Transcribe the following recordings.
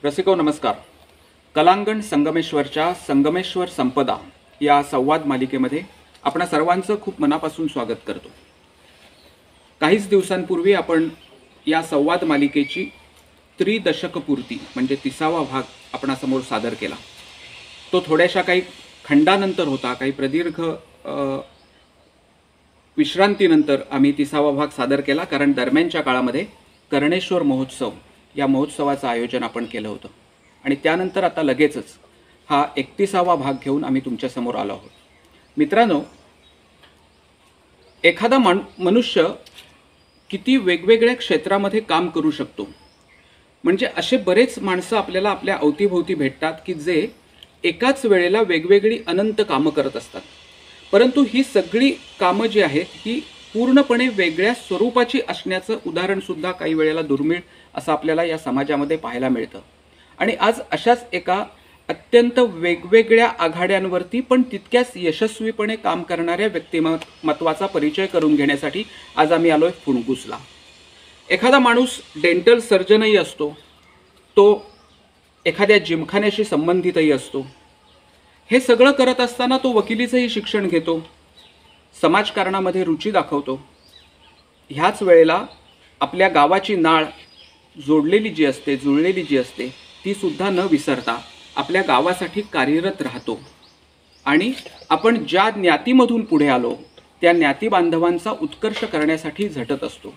रसिको नमस्कार. कलांगण संगमेश्वरच्या संगमेश्वर संपदा या संवाद मालिकेमध्ये आपणा सर्वांचं खूप मनापासून स्वागत करतो. काहीच दिवसांपूर्वी आपण या संवाद मालिकेची त्रिदशकपूर्ती म्हणजे 30वा भाग आपणासमोर सादर केला. तो थोड्याशा काही खंडानंतर होता, काही प्रदीर्घ विश्रांतीनंतर आम्ही 30वा भाग सादर केला, कारण दरम्यानच्या काळामध्ये कर्णेश्वर महोत्सव या महोत्सवाचं आयोजन आपण केलं होतं आणि त्यानंतर आता लगेचच हा 31वा भाग घेऊन आम्ही तुमच्यासमोर आलो आहोत. मित्रांनो, एखादा मनुष्य किती वेगवेगळ्या क्षेत्रामध्ये काम करू शकतो, म्हणजे असे बरेच माणसं आपल्याला आपल्या अवतीभोवती भेटतात की जे एकाच वेळेला वेगवेगळी अनंत कामं करत असतात. परंतु ही सगळी कामं जी आहेत ही पूर्णपणे वेगळ्या स्वरूपाची असण्याचं उदाहरणसुद्धा काही वेळेला दुर्मिळ असं आपल्याला या समाजामध्ये पाहायला मिळतं. आणि आज अशाच एका अत्यंत वेगवेगळ्या आघाड्यांवरती पण तितक्याच यशस्वीपणे काम करणाऱ्या व्यक्तिमत्वाचा परिचय करून घेण्यासाठी आज आम्ही आलोय फुणगुसला. एखादा माणूस डेंटल सर्जनही असतो, तो एखाद्या जिमखान्याशी संबंधितही असतो. हे सगळं करत असताना तो वकिलीचंही शिक्षण घेतो, समाजकारणामध्ये रुची दाखवतो. ह्याच वेळेला आपल्या गावाची नाळ जोडलेली जी असते, जुळलेली जी असते, ती सुद्धा न विसरता आपल्या गावासाठी कार्यरत राहतो आणि आपण ज्या ज्ञातीमधून पुढे आलो त्या ज्ञाती बांधवांचा उत्कर्ष करण्यासाठी झटत असतो.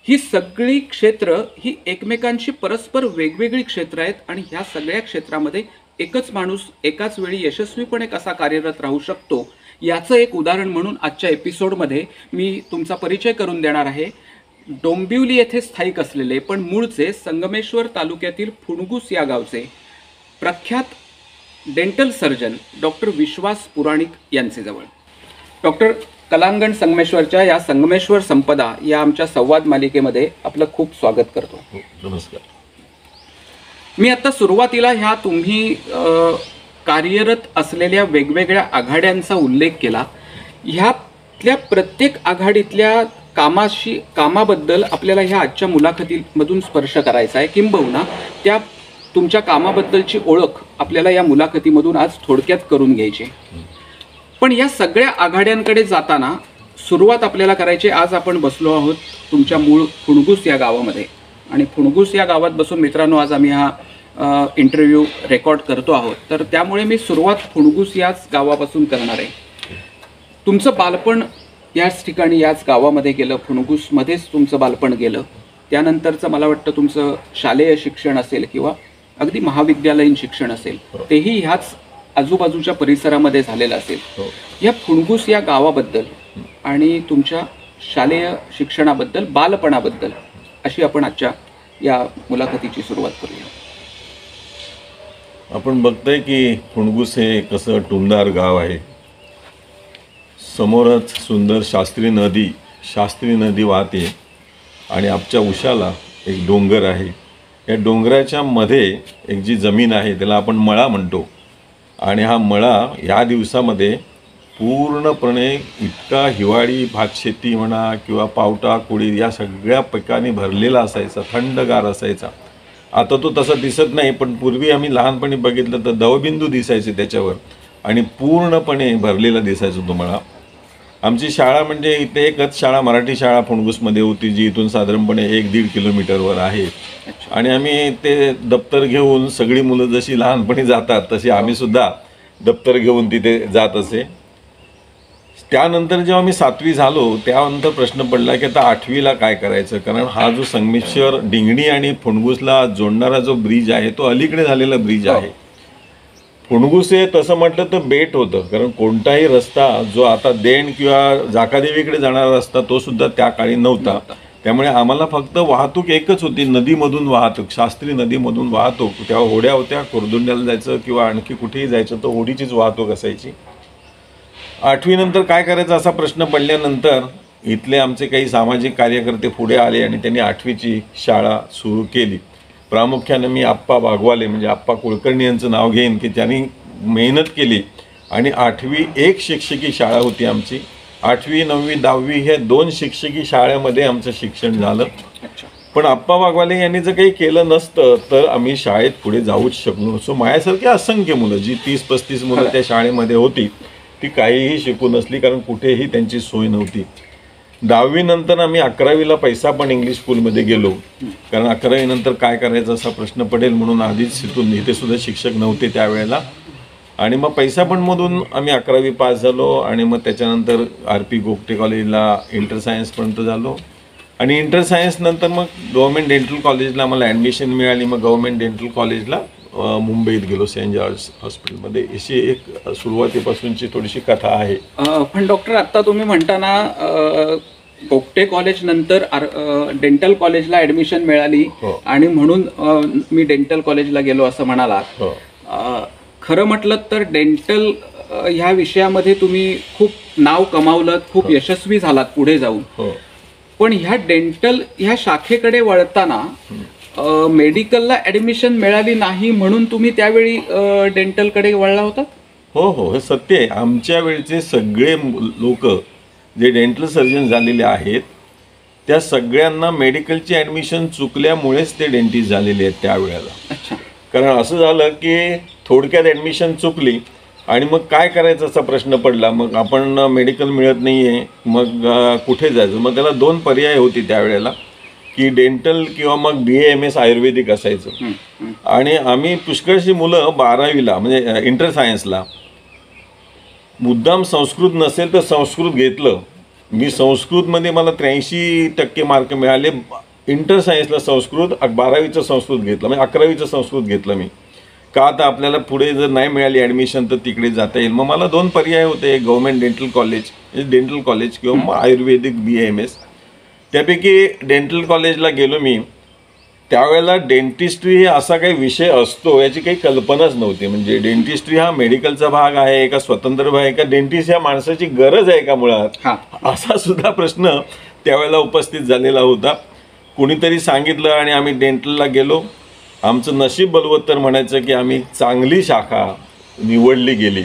ही सगळी क्षेत्र ही एकमेकांशी परस्पर वेगवेगळी क्षेत्र आहेत आणि ह्या सगळ्या क्षेत्रामध्ये एकच माणूस एकाच वेळी यशस्वीपणे कसा कार्यरत राहू शकतो याचं एक उदाहरण म्हणून आजच्या एपिसोडमध्ये मी तुमचा परिचय करून देणार आहे. डोंबिवली येथे स्थायिक असलेले पण मूळचे संगमेश्वर तालुक्यातील फुणगुस या गावचे प्रख्यात डेंटल सर्जन डॉक्टर विश्वास पुराणिक यांचे जवळ. डॉक्टर, कलांगण संगमेश्वरच्या या संगमेश्वर संपदा या आमच्या संवाद मालिकेमध्ये आपलं खूप स्वागत करतो. नमस्कार. मी आता सुरुवातीला ह्या तुम्ही कार्यरत असलेल्या वेगवेगळ्या आघाड्यांचा उल्लेख केला. ह्यातल्या प्रत्येक आघाडीतल्या कामाबद्दल आपल्याला ह्या आजच्या मुलाखतीमधून स्पर्श करायचा आहे, किंबहुना त्या तुमच्या कामाबद्दलची ओळख आपल्याला या मुलाखतीमधून आज थोडक्यात करून घ्यायची. पण या सगळ्या आघाड्यांकडे जाताना सुरुवात आपल्याला करायची. आज आपण बसलो आहोत तुमच्या मूळ फुणगुस या गावामध्ये आणि फुणगुस या गावात बसून मित्रांनो आज आम्ही हा इंटरव्ह्यू रेकॉर्ड करतो आहोत. तर त्यामुळे मी सुरुवात फुणगुस याच गावापासून करणार आहे. तुमचं बालपण याच ठिकाणी याच गावामध्ये गेलं, फुणगुसमध्येच तुमचं बालपण गेलं. त्यानंतरचं मला वाटतं तुमचं शालेय शिक्षण असेल किंवा अगदी महाविद्यालयीन शिक्षण असेल तेही ह्याच आजूबाजूच्या परिसरामध्ये झालेलं असेल. या फुणगुस या गावाबद्दल आणि तुमच्या शालेय शिक्षणाबद्दल, बालपणाबद्दल अशी आपण आजच्या या मुलाखतीची सुरुवात करूया. आपण बघतोय की फुणगुस हे कसं टुमदार गाव आहे. समोरच सुंदर शास्त्री नदी वाहते आणि आमच्या उशाला एक डोंगर आहे. या डोंगराच्या मध्ये एक जी जमीन आहे त्याला आपण मळा म्हणतो आणि हा मळा या दिवसामध्ये पूर्णपणे इतका हिवाळी भातशेती म्हणा किंवा पावटा कुळी या सगळ्या पिकांनी भरलेला असायचा, थंडगार असायचा. आता तो तसा दिसत नाही, पण पूर्वी आम्ही लहानपणी बघितलं तर दवबिंदू दिसायचे त्याच्यावर आणि पूर्णपणे भरलेला दिसायचा तो मळा. आमची शाळा म्हणजे इथे एकच शाळा, मराठी शाळा फुणगुसमध्ये होती, जी इथून साधारणपणे 1-1.5 किलोमीटरवर आहे. आणि आम्ही ते दप्तर घेऊन सगळी मुलं जशी लहानपणी जातात तशी आम्ही सुद्धा दप्तर घेऊन तिथे जात असे. त्यानंतर जेव्हा मी 7वी झालो त्यानंतर प्रश्न पडला की आता 8वीला काय करायचं, कारण हा जो संगमेश्वर डिंगणी आणि फुणगुसला जोडणारा जो ब्रिज आहे तो अलीकडे झालेला ब्रिज आहे. फुणगुस हे तसं म्हटलं तर बेट होतं, कारण कोणताही रस्ता जो आता देण किंवा जाकादेवीकडे जाणारा रस्ता तो सुद्धा त्या काळी नव्हता. त्यामुळे आम्हाला फक्त वाहतूक एकच होती, नदीमधून वाहतूक, शास्त्री नदीमधून वाहतूक. तेव्हा होड्या होत्या, कोरदुंड्याला जायचं किंवा आणखी कुठेही जायचं तर होडीचीच वाहतूक असायची. 8वी नंतर काय करायचं असा प्रश्न पडल्यानंतर इथले आमचे काही सामाजिक कार्यकर्ते पुढे आले आणि त्यांनी 8वीची शाळा सुरू केली. प्रामुख्याने मी आप्पा बागवाले म्हणजे आप्पा कुलकर्णी यांचं नाव घेईन की त्यांनी मेहनत केली आणि 8वी एक शिक्षकी शाळा होती आमची. 8वी 9वी 10वी हे 2 शिक्षकी शाळेमध्ये आमचं शिक्षण झालं. पण आप्पा वाघवाले यांनी जर काही केलं नसतं तर आम्ही शाळेत पुढे जाऊच शकलो. सो माझ्यासारखी असंख्य मुलं, जी 30-35 मुलं त्या शाळेमध्ये होती, ती काहीही शिकू नसली, कारण कुठेही त्यांची सोय नव्हती. 10वी नंतर आम्ही 11वीला पैसा पण इंग्लिश स्कूलमध्ये गेलो, कारण 11वी नंतर काय करायचं असा प्रश्न पडेल म्हणून. आधीच तिथून इथे सुद्धा शिक्षक नव्हते त्यावेळेला. आणि मग पैसा पण मधून आम्ही 11वी पास झालो. आणि मग त्याच्यानंतर RP गोगटे कॉलेजला इंटर सायन्सपर्यंत झालो. आणि इंटर सायन्स नंतर मग गव्हर्नमेंट डेंटल कॉलेजला मला ॲडमिशन मिळाली. मग गव्हर्नमेंट डेंटल कॉलेजला मुंबईत गेलो, सेंट जॉर्ज हॉस्पिटलमध्ये. अशी एक सुरुवातीपासूनची थोडीशी कथा आहे. पण डॉक्टर, आत्ता तुम्ही म्हणताना गोगटे कॉलेज नंतर डेंटल कॉलेजला ॲडमिशन मिळाली आणि म्हणून मी डेंटल कॉलेजला गेलो असं म्हणालात. खरं म्हटलं तर डेंटल ह्या विषयामध्ये तुम्ही खूप नाव कमावलं, खूप यशस्वी झालात पुढे जाऊन. पण ह्या डेंटल ह्या शाखेकडे वळताना मेडिकलला ॲडमिशन मिळाली नाही म्हणून तुम्ही त्यावेळी डेंटलकडे वळला होतात? हो, हे सत्य आहे. आमच्या वेळचे सगळे लोक जे डेंटल सर्जन झालेले आहेत त्या सगळ्यांना मेडिकलची ॲडमिशन चुकल्यामुळेच ते डेंटिस्ट झालेले आहेत त्यावेळेला. अच्छा. कारण असं झालं की थोडक्यात ॲडमिशन चुकली आणि मग काय करायचं असा प्रश्न पडला. मग आपण मेडिकल मिळत नाही आहे, मग कुठे जायचं. मग त्याला 2 पर्याय होती त्यावेळेला, की डेंटल किंवा मग BA-MS आयुर्वेदिक असायचं. आणि आम्ही पुष्कळशी मुलं 12वीला म्हणजे इंटर सायन्सला मुद्दाम संस्कृत नसेल तर संस्कृत घेतलं. मी संस्कृतमध्ये मला 83% मार्क मिळाले. इंटर सायन्सला संस्कृत 12वीचं संस्कृत घेतलं, म्हणजे 11वीचं संस्कृत घेतलं मी. का तर आपल्याला पुढे जर नाही मिळाली ॲडमिशन तर तिकडे जाता येईल. मग मला 2 पर्याय होते, गव्हर्नमेंट डेंटल कॉलेज किंवा मग आयुर्वेदिक BA-MS. त्यापैकी डेंटल कॉलेजला गेलो मी. त्यावेळेला डेंटिस्ट्री हे असा काही विषय असतो याची काही कल्पनाच नव्हती. म्हणजे डेंटिस्ट्री हा मेडिकलचा भाग आहे का स्वतंत्र भाग आहे का, डेंटिस्ट ह्या माणसाची गरज आहे का मुळात, असा सुद्धा प्रश्न त्यावेळेला उपस्थित झालेला होता. कुणीतरी सांगितलं आणि आम्ही डेंटलला गेलो. आमचं नशीब बलवत्तर म्हणायचं की आम्ही चांगली शाखा निवडली गेली.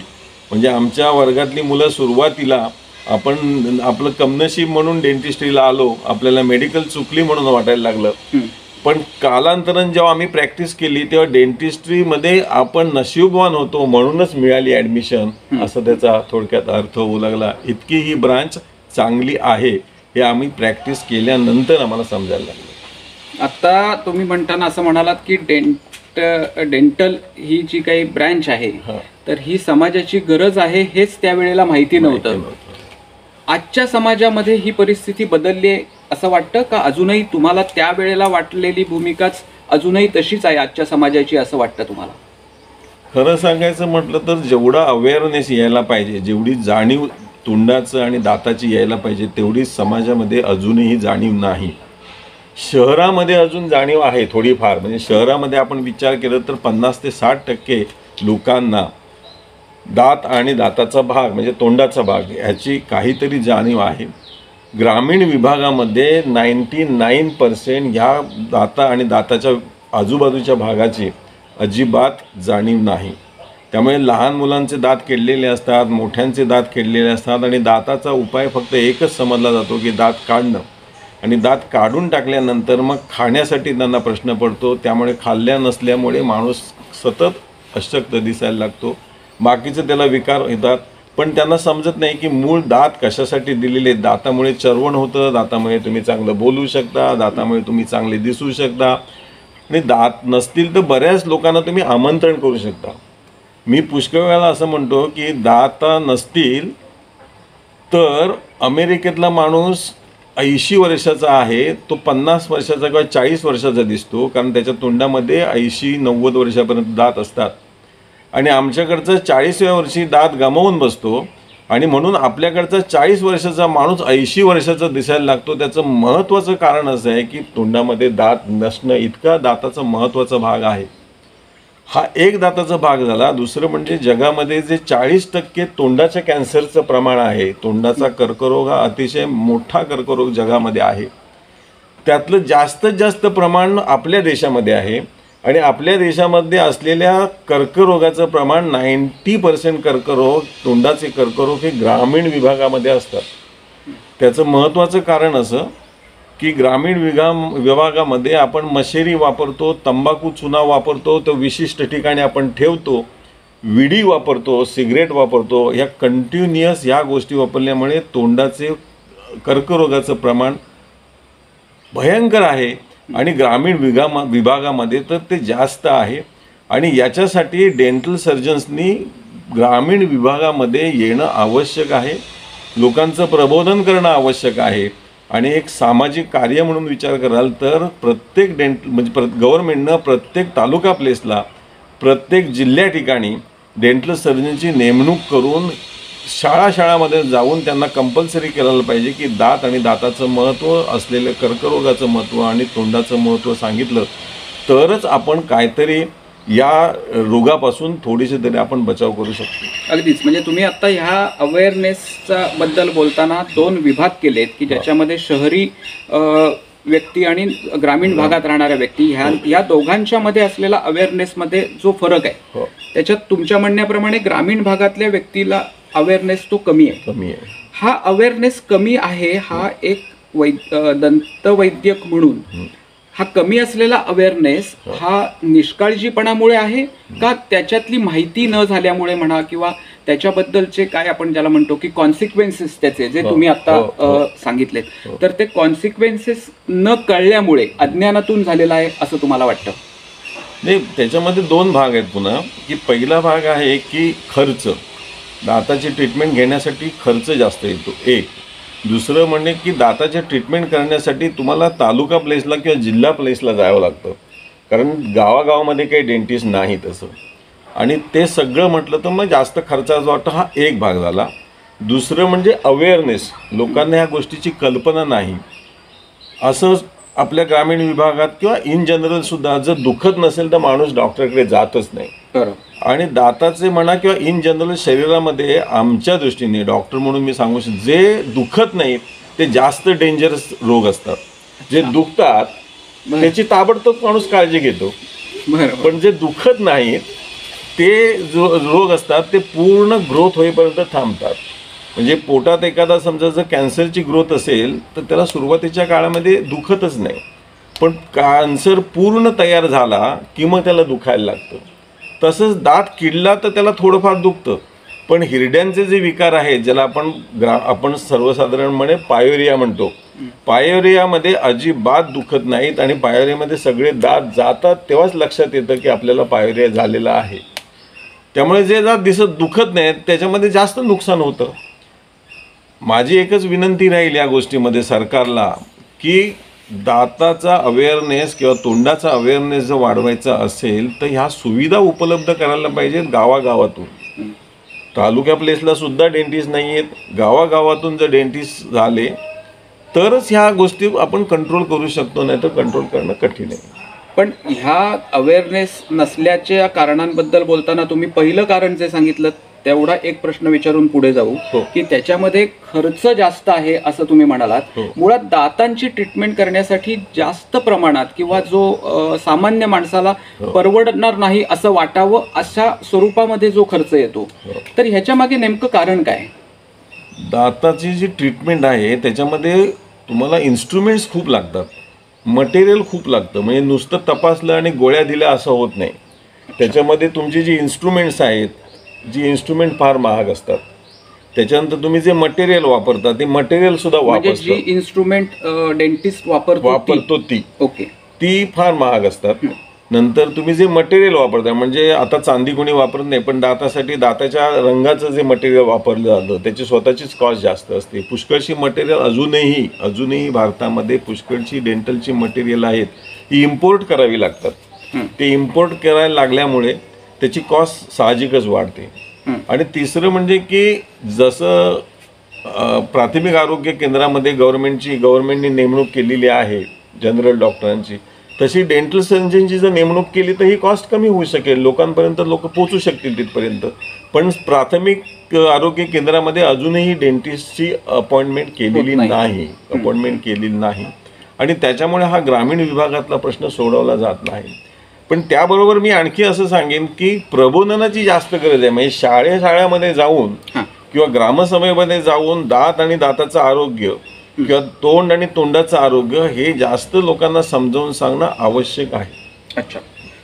म्हणजे आमच्या वर्गातली मुलं सुरुवातीला आपण आपलं कमनशीब म्हणून डेंटिस्ट्रीला आलो, आपल्याला मेडिकल चुकली म्हणून वाटायला लागलं. पण कालांतराने जेव्हा आम्ही प्रॅक्टिस केली तेव्हा डेंटिस्ट्रीमध्ये आपण नशीबवान होतो म्हणूनच मिळाली ॲडमिशन, असं त्याचा थोडक्यात अर्थ होऊ लागला. इतकी ही ब्रांच चांगली आहे हे आम्ही प्रॅक्टिस केल्यानंतर आम्हाला समजायला लागलं. आता तुम्ही म्हणताना असं म्हणालात की डेंटल ही जी काही ब्रँच आहे तर ही समाजाची गरज आहे हेच त्यावेळेला माहिती नव्हतं. आजच्या समाजामध्ये ही परिस्थिती बदलली आहे असं वाटतं का? अजूनही तुम्हाला त्यावेळेला वाटलेली भूमिकाच अजूनही तशीच आहे आजच्या समाजाची असं वाटतं तुम्हाला? खरं सांगायचं म्हटलं तर जेवढा अवेअरनेस यायला पाहिजे, जेवढी जाणीव तोंडाचं आणि दाताची यायला पाहिजे, तेवढी समाजामध्ये अजूनही जाणीव नाही. शहरामध्ये अजून जाणीव आहे थोडीफार. म्हणजे शहरामध्ये आपण विचार केला तर 50 ते 60% लोकांना दात आणि दाताचा भाग म्हणजे तोंडाचा भाग याची काहीतरी जाणीव आहे. ग्रामीण विभागामध्ये 99% ह्या दाता आणि दाताच्या आजूबाजूच्या भागाची अजिबात जाणीव नाही. त्यामुळे लहान मुलांचे दात किडलेले असतात, मोठ्यांचे दात किडलेले असतात आणि दाताचा उपाय फक्त एकच समजला जातो की दात काढणं. आणि दात काढून टाकल्यानंतर मग खाण्यासाठी त्यांना प्रश्न पडतो. त्यामुळे खाल्ल्या नसल्यामुळे माणूस सतत अशक्त दिसायला लागतो. बाकीचं त्याला विकार येतात, पण त्यांना समजत नाही की मूळ दात कशासाठी दिलेले. दातामुळे चर्वण होतं, दातामुळे तुम्ही चांगलं बोलू शकता, दातामुळे तुम्ही चांगले दिसू शकता. आणि दात नसतील तर बऱ्याच लोकांना तुम्ही आमंत्रण करू शकता. मी पुष्कळ वेळेला असं म्हणतो की दात नसतील तर अमेरिकेतला माणूस 80 वर्षाचा आहे, तो 50 वर्षाचा किंवा 40 वर्षाचा दिसतो, कारण त्याच्या तोंडामध्ये 80-90 वर्षापर्यंत दात असतात. आणि आमच्याकडचं 40व्या वर्षी दात गमावून बसतो आणि म्हणून आपल्याकडचा 40 वर्षाचा माणूस 80 वर्षाचा दिसायला लागतो. त्याचं महत्त्वाचं कारण असं आहे की तोंडामध्ये दात नसणं इतका दाताचा महत्त्वाचा भाग आहे. हा एक दाताचा भाग झाला. दुसरं म्हणजे जगामध्ये जे 40% तोंडाच्या कॅन्सरचं प्रमाण आहे, तोंडाचा कर्करोग हा अतिशय मोठा कर्करोग जगामध्ये आहे. त्यातलं जास्तीत जास्त प्रमाण आपल्या देशामध्ये आहे. आणि आपल्या देशामध्ये असलेल्या कर्करोगाचं प्रमाण 90% कर्करोग, तोंडाचे कर्करोग हे ग्रामीण विभागामध्ये असतात. त्याचं महत्त्वाचं कारण असं की ग्रामीण विभागामध्ये आपण मशेरी वापरतो, तंबाखू चुना वापरतो, तो विशिष्ट ठिकाणी आपण ठेवतो, विडी वापरतो, सिगरेट वापरतो. ह्या कंटिन्युअस ह्या गोष्टी वापरल्यामुळे तोंडाचे कर्करोगाचं प्रमाण भयंकर आहे आणि ग्रामीण विभागामध्ये तर ते जास्त आहे. आणि याच्यासाठी डेंटल सर्जन्सनी ग्रामीण विभागामध्ये येणं आवश्यक आहे, लोकांचं प्रबोधन करणं आवश्यक आहे. आणि एक सामाजिक कार्य म्हणून विचार कराल तर प्रत्येक म्हणजे गव्हर्नमेंटनं प्रत्येक तालुका प्लेसला, प्रत्येक जिल्ह्या ठिकाणी डेंटल सर्जनची नेमणूक करून शाळामध्ये जाऊन त्यांना कंपल्सरी करायला पाहिजे की दात आणि दाताचं महत्त्व असलेलं कर्करोगाचं महत्त्व आणि तोंडाचं महत्त्व सांगितलं तरच आपण काहीतरी या रोगापासून थोडीशी तरी आपण बचाव करू शकतो. अगदीच. म्हणजे तुम्ही आता ह्या अवेअरनेसचा बद्दल बोलताना 2 विभाग केलेत की ज्याच्यामध्ये शहरी व्यक्ती आणि ग्रामीण भागात राहणाऱ्या व्यक्ती ह्या दोघांच्या मध्ये असलेला अवेअरनेसमध्ये जो फरक आहे त्याच्यात तुमच्या म्हणण्याप्रमाणे ग्रामीण भागातल्या व्यक्तीला अवेअरनेस तो कमी आहे. हा अवेअरनेस कमी आहे हा एक दंतवैद्यक म्हणून हा कमी असलेला अवेअरनेस हा निष्काळजीपणामुळे आहे का त्याच्यातली माहिती न झाल्यामुळे म्हणा किंवा त्याच्याबद्दलचे काय आपण ज्याला म्हणतो की कॉन्सिक्वेन्सेस त्याचे जे तुम्ही आता सांगितलेत तर ते कॉन्सिक्वेन्सेस न कळल्यामुळे अज्ञानातून झालेला आहे असं तुम्हाला वाटतं? नाही, त्याच्यामध्ये 2 भाग आहेत पुन्हा. की पहिला भाग आहे की खर्च, दाताची ट्रीटमेंट घेण्यासाठी खर्च जास्त येतो एक. दुसरं म्हणजे की दाताचे ट्रीटमेंट करण्यासाठी तुम्हाला तालुका प्लेसला किंवा जिल्हा प्लेसला जावं लागतं कारण गावागावामध्ये काही डेंटिस्ट नाही तसं. आणि ते सगळं म्हटलं तर मग जास्त खर्चाचा वाटतं. हा एक भाग झाला. दुसरं म्हणजे अवेअरनेस, लोकांना ह्या गोष्टीची कल्पना नाही. असं आपल्या ग्रामीण विभागात किंवा इन जनरलसुद्धा जर दुखत नसेल तर माणूस डॉक्टरकडे जातच नाही. आणि दाताचे म्हणा किंवा इन जनरल शरीरामध्ये आमच्या दृष्टीने डॉक्टर म्हणून मी सांगू शकतो जे दुखत नाहीत ते जास्त डेंजरस रोग असतात. जे दुखतात त्याची ताबडतोब माणूस काळजी घेतो, पण जे दुखत नाहीत ते जो रोग असतात ते पूर्ण ग्रोथ होईपर्यंत थांबतात. म्हणजे पोटात एखादा समजा जर कॅन्सरची ग्रोथ असेल तर त्याला सुरुवातीच्या काळामध्ये दुखतच नाही, पण कॅन्सर पूर्ण तयार झाला की मग त्याला दुखायला लागतं. तसंच दात किडला तर त्याला थोडंफार दुखतं, पण हिरड्यांचे जे विकार आहेत ज्याला आपण सर्वसाधारणपणे पायोरिया म्हणतो, पायोरियामध्ये अजिबात दुखत नाहीत आणि पायोरियामध्ये सगळे दात जातात तेव्हाच लक्षात येतं की आपल्याला पायोरिया झालेला आहे. त्यामुळे जे दात दुखत नाहीत त्याच्यामध्ये जास्त नुकसान होतं. माझी एकच विनंती राहील या गोष्टीमध्ये सरकारला की दाताचा अवेअरनेस किंवा तोंडाचा अवेअरनेस जर वाढवायचा असेल तर ह्या सुविधा उपलब्ध करायला पाहिजेत गावागावातून. तालुक्या प्लेसला सुद्धा डेंटिस्ट नाही आहेत, गावागावातून जर डेंटिस्ट झाले तरच ह्या गोष्टी आपण कंट्रोल करू शकतो, नाही तर कंट्रोल करणं कठीण आहे. पण ह्या अवेअरनेस नसल्याच्या कारणांबद्दल बोलताना तुम्ही पहिलं कारण जे सांगितलं तेवढा एक प्रश्न विचारून पुढे जाऊ की त्याच्यामध्ये खर्च जास्त आहे असं तुम्ही म्हणालात. मुळात दातांची ट्रीटमेंट करण्यासाठी जास्त प्रमाणात किंवा जो सामान्य माणसाला परवडणार नाही असं वाटावं अशा स्वरूपामध्ये जो खर्च येतो तर ह्याच्या मागे नेमकं कारण काय? दाताची जी ट्रीटमेंट आहे त्याच्यामध्ये तुम्हाला इन्स्ट्रुमेंट्स खूप लागतात, मटेरियल खूप लागतं. म्हणजे नुसतं तपासलं आणि गोळ्या दिल्या असं होत नाही. त्याच्यामध्ये तुमची जी इन्स्ट्रुमेंट्स आहेत, जी इन्स्ट्रुमेंट फार महाग असतात. त्याच्यानंतर तुम्ही जे मटेरियल वापरता ते मटेरियल सुद्धा म्हणजे जी इन्स्ट्रुमेंट डेंटिस्ट वापरतो ती ओके ती फार महाग असतात. नंतर तुम्ही जे मटेरियल वापरता म्हणजे आता चांदी कोणी वापरत नाही, पण दातासाठी दाताच्या रंगाचं जे मटेरियल वापरलं जातं त्याची स्वतःचीच कॉस्ट जास्त असते. पुष्कळशी मटेरियल अजूनही भारतामध्ये पुष्कळची डेंटलची मटेरियल आहेत ती इम्पोर्ट करावी लागतात. ते इम्पोर्ट करायला लागल्यामुळे त्याची कॉस्ट साहजिकच वाढते. आणि तिसरं म्हणजे की जसं प्राथमिक आरोग्य केंद्रामध्ये गव्हर्नमेंटनी नेमणूक केलेली आहे जनरल डॉक्टरांची, तशी डेंटल सर्जनची जर नेमणूक केली तर ही कॉस्ट कमी होऊ शकेल, लोकांपर्यंत लोक पोचू शकतील तिथपर्यंत. पण प्राथमिक आरोग्य केंद्रामध्ये अजूनही डेंटिस्टची अपॉइंटमेंट केलेली नाही आणि त्याच्यामुळे हा ग्रामीण विभागातला प्रश्न सोडवला जात नाही. पण त्याबरोबर मी आणखी असं सांगेन की प्रबोधनाची जास्त गरज आहे. म्हणजे शाळेमध्ये जाऊन किंवा ग्रामसभेमध्ये जाऊन दात आणि दाताचं आरोग्य किंवा तोंड आणि तोंडाचं आरोग्य हे जास्त लोकांना समजावून सांगणं आवश्यक आहे. अच्छा,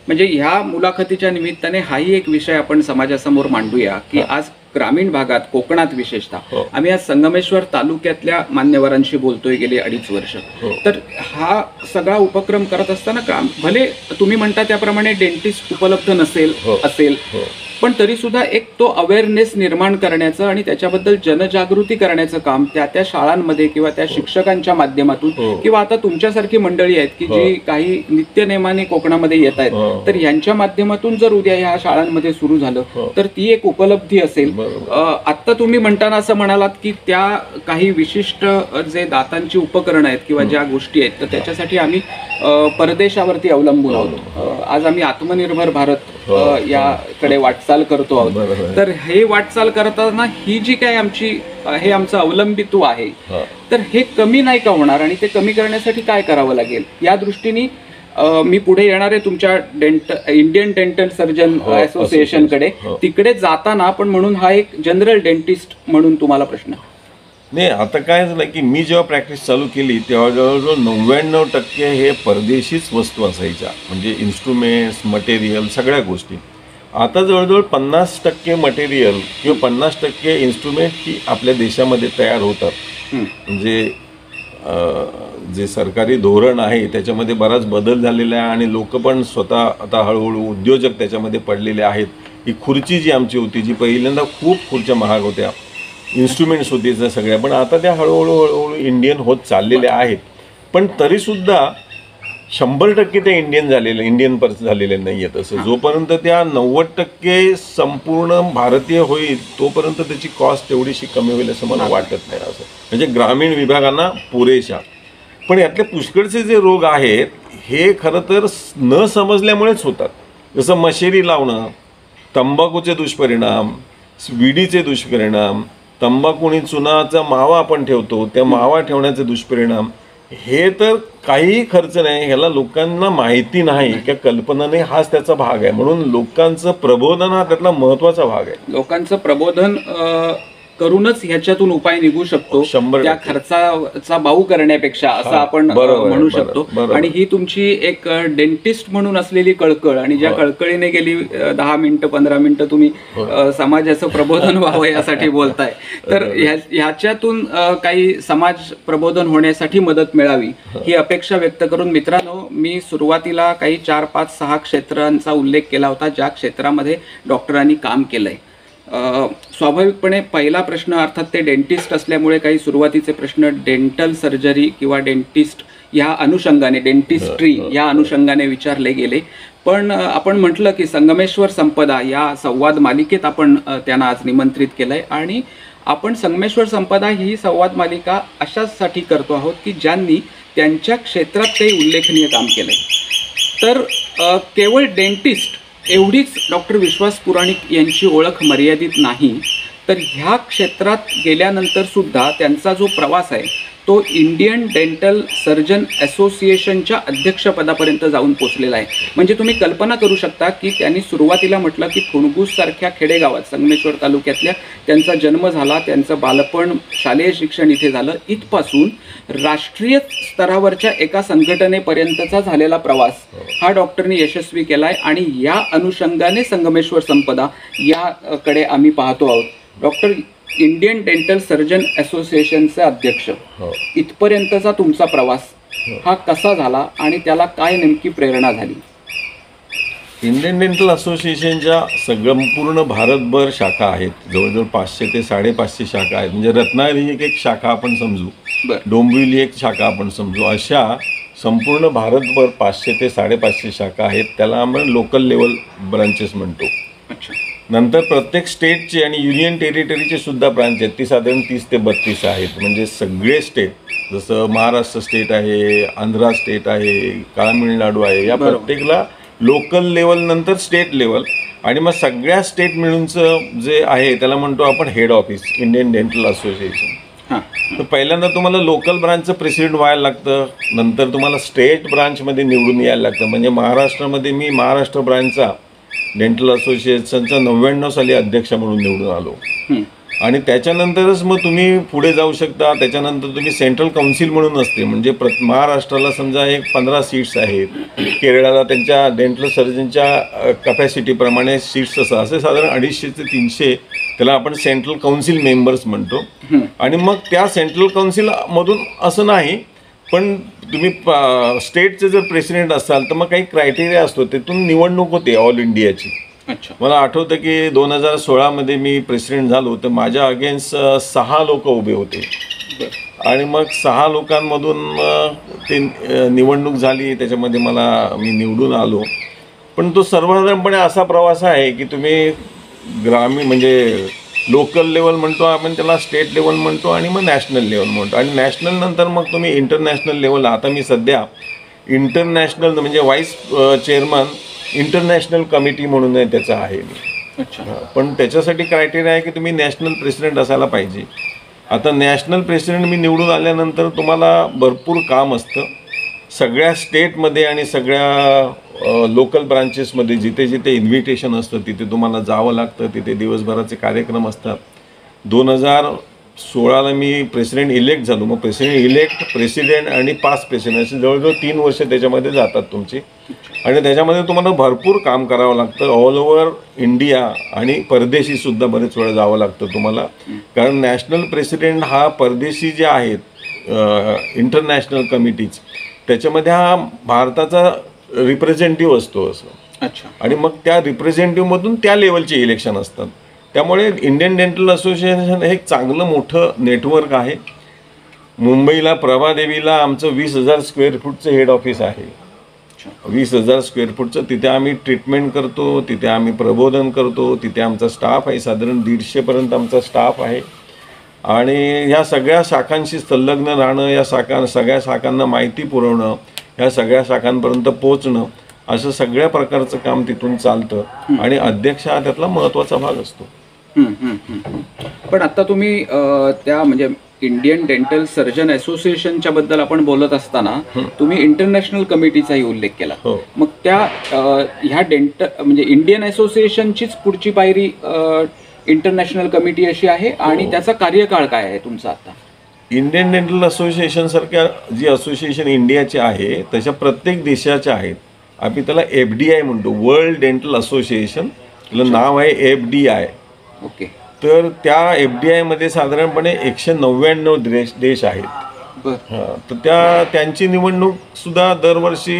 म्हणजे ह्या मुलाखतीच्या निमित्ताने हाही एक विषय आपण समाजासमोर मांडूया की आज ग्रामीण भागात, कोकणात विशेषतः, हो. आम्ही आज संगमेश्वर तालुक्यातल्या मान्यवरांशी बोलतोय गेली 2.5 वर्ष. हो. तर हा सगळा उपक्रम करत असताना भले तुम्ही म्हणता त्याप्रमाणे डेंटिस्ट उपलब्ध नसेल हो. असेल, हो. पण तरी सुद्धा एक तो अवेअरनेस निर्माण करण्याचं आणि त्याच्याबद्दल जनजागृती करण्याचं काम त्या त्या शाळांमध्ये किंवा त्या शिक्षकांच्या माध्यमातून हो. किंवा आता तुमच्यासारखी मंडळी आहेत की जी काही नित्यनेमाने कोकणामध्ये येत आहेत, तर यांच्या माध्यमातून जर उद्या ह्या शाळांमध्ये सुरू झालं तर ती एक उपलब्धी असेल. आता तुम्ही म्हणताना असं म्हणालात की त्या काही विशिष्ट जे दातांची उपकरणं आहेत किंवा ज्या गोष्टी आहेत तर त्याच्यासाठी आम्ही परदेशावरती अवलंबून आहोत. आज आम्ही आत्मनिर्भर भारत याकडे वाटचाल करतो आहोत. तर हे वाटचाल करताना ही जी काय आमची हे आमचं अवलंबित्व आहे तर हे कमी नाही का होणार आणि ते कमी करण्यासाठी काय करावं लागेल या दृष्टीने मी पुढे येणार आहे तुमच्या इंडियन डेंटल सर्जन असोसिएशनकडे. तिकडे जाताना पण म्हणून हा एक जनरल डेंटिस्ट म्हणून तुम्हाला प्रश्न नाही. आता काय झालं की मी जेव्हा प्रॅक्टिस चालू केली तेव्हा जवळजवळ 99% हे परदेशीच वस्तू असायच्या, म्हणजे इन्स्ट्रुमेंट्स, मटेरियल, सगळ्या गोष्टी. आता जवळजवळ 50% मटेरियल किंवा 50% इन्स्ट्रुमेंट ही आपल्या देशामध्ये तयार होतात. म्हणजे जे सरकारी धोरण आहे त्याच्यामध्ये बराच बदल झालेला आहे आणि लोक पण स्वतः आता हळूहळू उद्योजक त्याच्यामध्ये पडलेले आहेत. ही खुर्ची जी आमची होती, जी पहिल्यांदा खूप खुर्च्या महाग होत्या, इन्स्ट्रुमेंट्स होते त्या सगळ्या, पण आता त्या हळूहळू इंडियन होत चाललेल्या आहेत. पण तरीसुद्धा 100% ते इंडियन परत झालेले नाही आहेत. असं जोपर्यंत त्या 90% संपूर्ण भारतीय होईल तोपर्यंत त्याची कॉस्ट तेवढीशी कमी होईल असं मला वाटत नाही. असं म्हणजे ग्रामीण विभागांना पुरेशा. पण यातले पुष्कळचे जे रोग आहेत हे खरं तर न समजल्यामुळेच होतात. जसं मशेरी लावणं, तंबाखूचे दुष्परिणाम, विडीचे दुष्परिणाम, तंबाखू आणि चुनाचा मावा आपण ठेवतो त्या मावा ठेवण्याचे दुष्परिणाम, हे तर काहीही खर्च नाही. ह्याला लोकांना माहिती नाही किंवा कल्पना नाही, हाच त्याचा भाग आहे. म्हणून लोकांचं प्रबोधन हा त्यातला महत्वाचा भाग आहे. लोकांचं प्रबोधन करूनच ह्याच्यातून उपाय निघू शकतो. 100% त्या खर्चाचा बाऊ करण्यापेक्षा असं आपण म्हणू शकतो. आणि ही तुमची एक डेंटिस्ट म्हणून असलेली कळकळ आणि ज्या कळकळीने गेली 10 मिनिटं 15 मिनिटं तुम्ही समाजाचं प्रबोधन व्हावं यासाठी बोलताय, तर ह्याच्यातून काही समाज प्रबोधन होण्यासाठी मदत मिळावी ही अपेक्षा व्यक्त करून मित्रांनो, मी सुरुवातीला काही 4, 5, 6 क्षेत्रांचा उल्लेख केला होता ज्या क्षेत्रामध्ये डॉक्टरांनी काम केलंय. स्वाभाविकपणे पहिला प्रश्न अर्थात ते डेंटिस्ट असल्यामुळे काही सुरुवातीचे प्रश्न डेंटल सर्जरी किंवा डेंटिस्ट या अनुषंगाने, डेंटिस्ट्री या अनुषंगाने विचारले गेले. पण आपण म्हटलं की संगमेश्वर संपदा या संवाद मालिकेत आपण त्यांना आज निमंत्रित केलंय आणि आपण संगमेश्वर संपदा ही संवाद मालिका अशासाठी करतो आहोत की ज्यांनी त्यांच्या क्षेत्रात काही उल्लेखनीय काम केलंय. तर केवळ डेंटिस्ट एवढीच डॉक्टर विश्वास पुराणिक यांची ओळख मर्यादित नाही, तर ह्या क्षेत्रात गेल्यानंतर सुद्धा त्यांचा जो प्रवास आहे तो इंडियन डेंटल सर्जन असोसिएशनच्या अध्यक्षपदापर्यंत जाऊन पोचलेला आहे. म्हणजे तुम्ही कल्पना करू शकता की त्यांनी सुरुवातीला म्हटलं की फुणगूससारख्या खेडेगावात संगमेश्वर तालुक्यातल्या त्यांचा जन्म झाला, त्यांचं बालपण, शालेय शिक्षण इथे झालं. इथपासून राष्ट्रीय स्तरावरच्या एका संघटनेपर्यंतचा झालेला प्रवास हा डॉक्टरनी यशस्वी केला आहे आणि या अनुषंगाने संगमेश्वर संपदा याकडे आम्ही पाहतो आहोत. डॉक्टर, इंडियन डेंटल सर्जन असोसिएशनचे अध्यक्ष, इथपर्यंतचा तुमचा प्रवास हा कसा झाला आणि त्याला काय नेमकी प्रेरणा झाली? इंडियन डेंटल असोसिएशनच्या संपूर्ण भारतभर शाखा आहेत. जवळजवळ 500 ते 550 शाखा आहेत. म्हणजे रत्नागिरी एक शाखा आपण समजू, डोंबिवली एक शाखा आपण समजू, अशा संपूर्ण भारतभर 500 ते 550 शाखा आहेत. त्याला आपण लोकल लेवल ब्रांचेस म्हणतो. नंतर प्रत्येक स्टेटचे आणि युनियन टेरिटरीचे सुद्धा ब्रांच आहेत. ती साधारण 30 ते 32 आहेत. म्हणजे सगळे स्टेट, जसं महाराष्ट्र स्टेट आहे, आंध्रा स्टेट आहे, तामिळनाडू आहे, या प्रत्येकला लोकल लेवल नंतर स्टेट लेवल आणि मग सगळ्या स्टेट मिळूनचं जे आहे त्याला म्हणतो आपण head office, Indian dental association. तर पहिल्यांदा तुम्हाला लोकल ब्रांचचं प्रेसिडेंट व्हायला लागतं, नंतर तुम्हाला स्टेट ब्रांचमध्ये निवडून यायला लागतं. म्हणजे महाराष्ट्रामध्ये मी महाराष्ट्र ब्रांचचा डेंटल असोसिएशनचा 99 साली अध्यक्ष म्हणून निवडून आलो. आणि त्याच्यानंतरच मग तुम्ही पुढे जाऊ शकता. त्याच्यानंतर तुम्ही सेंट्रल काउन्सिल म्हणून असते, म्हणजे महाराष्ट्राला समजा एक 15 सीट्स आहेत, केरळाला त्यांच्या डेंटल सर्जनच्या कपॅसिटीप्रमाणे सीट्स असतात, असे साधारण 250 ते 300 त्याला आपण सेंट्रल काउन्सिल मेंबर्स म्हणतो. आणि मग त्या सेंट्रल काउन्सिलमधून असं नाही, पण तुम्ही स्टेटचे जर प्रेसिडेंट असाल तर मग काही क्रायटेरिया असतो, तिथून निवडणूक होते ऑल इंडियाची. अच्छा. मला आठवतं की 2016 मी प्रेसिडेंट झालो तर माझ्या अगेन्स्ट 6 लोक उभे होते. आणि मग 6 लोकांमधून ते निवडणूक झाली, त्याच्यामध्ये मी निवडून आलो. पण तो सर्वसाधारणपणे असा प्रवास आहे की तुम्ही ग्रामीण म्हणजे लोकल लेवल म्हणतो आपण त्याला, स्टेट लेवल म्हणतो, आणि मग नॅशनल लेवल म्हणतो. आणि नॅशनल नंतर मग तुम्ही इंटरनॅशनल लेवल. आता मी सध्या इंटरनॅशनल म्हणजे व्हाईस चेअरमन इंटरनॅशनल कमिटी म्हणून त्याचा आहे मी. अच्छा. पण त्याच्यासाठी क्रायटेरिया आहे की तुम्ही नॅशनल प्रेसिडेंट असायला पाहिजे. आता नॅशनल प्रेसिडेंट मी निवडून आल्यानंतर तुम्हाला भरपूर काम असतं सगळ्या स्टेटमध्ये आणि सगळ्या लोकल ब्रांचेसमध्ये. जिथे जिथे इन्व्हिटेशन असतं तिथे तुम्हाला जावं लागतं, तिथे दिवसभराचे कार्यक्रम असतात. 2016 मी प्रेसिडेंट इलेक्ट झालो. मग प्रेसिडेंट आणि पास्ट प्रेसिडेंट असे जवळजवळ 3 वर्ष त्याच्यामध्ये जातात तुमची. आणि त्याच्यामध्ये तुम्हाला भरपूर काम करावं लागतं ऑल ओव्हर इंडिया, आणि परदेशीसुद्धा बरेच वेळा जावं लागतं तुम्हाला. कारण नॅशनल प्रेसिडेंट हा परदेशी जे आहेत इंटरनॅशनल कमिटीज त्याच्यामध्ये हा भारताचा रिप्रेझेंटेटिव्ह असतो असं. अच्छा. आणि मग त्या रिप्रेझेंटेटिव्हमधून त्या लेवलचे इलेक्शन असतात. त्यामुळे इंडियन डेंटल असोसिएशन हे एक चांगलं मोठं नेटवर्क आहे. मुंबईला प्रभादेवीला आमचं 20,000 स्क्वेअर फूटचं हेड ऑफिस आहे. 20,000 स्क्वेअर फूटचं. तिथे आम्ही ट्रीटमेंट करतो, तिथे आम्ही प्रबोधन करतो, तिथे आमचा स्टाफ आहे, साधारण 150पर्यंत आमचा स्टाफ आहे. आणि ह्या सगळ्या शाखांशी संलग्न राहणं, या सगळ्या शाखांना माहिती पुरवणं, ह्या सगळ्या शाखांपर्यंत पोचणं, असं सगळ्या प्रकारचं काम तिथून चालतं. आणि अध्यक्ष हा त्यातला महत्त्वाचा भाग असतो. पण आता तुम्ही त्या म्हणजे इंडियन डेंटल सर्जन असोसिएशनच्या बद्दल आपण बोलत असताना तुम्ही इंटरनॅशनल कमिटीचाही उल्लेख केला. मग त्या ह्या म्हणजे इंडियन असोसिएशनचीच पुढची पायरी इंटरनॅशनल कमिटी अशी आहे. आणि त्याचा कार्यकाळ काय आहे तुमचा आता? इंडियन डेंटल असोसिएशन सारख्या जी असोसिएशन इंडियाची आहे तशा प्रत्येक देशाच्या आहेत. आम्ही त्याला FDI म्हणतो, वर्ल्ड डेंटल असोसिएशन. त्याला नाव आहे FDI. ओके. तर त्या FDI मध्ये साधारणपणे 199 देश आहेत. तर त्यांची निवडणूक सुद्धा दरवर्षी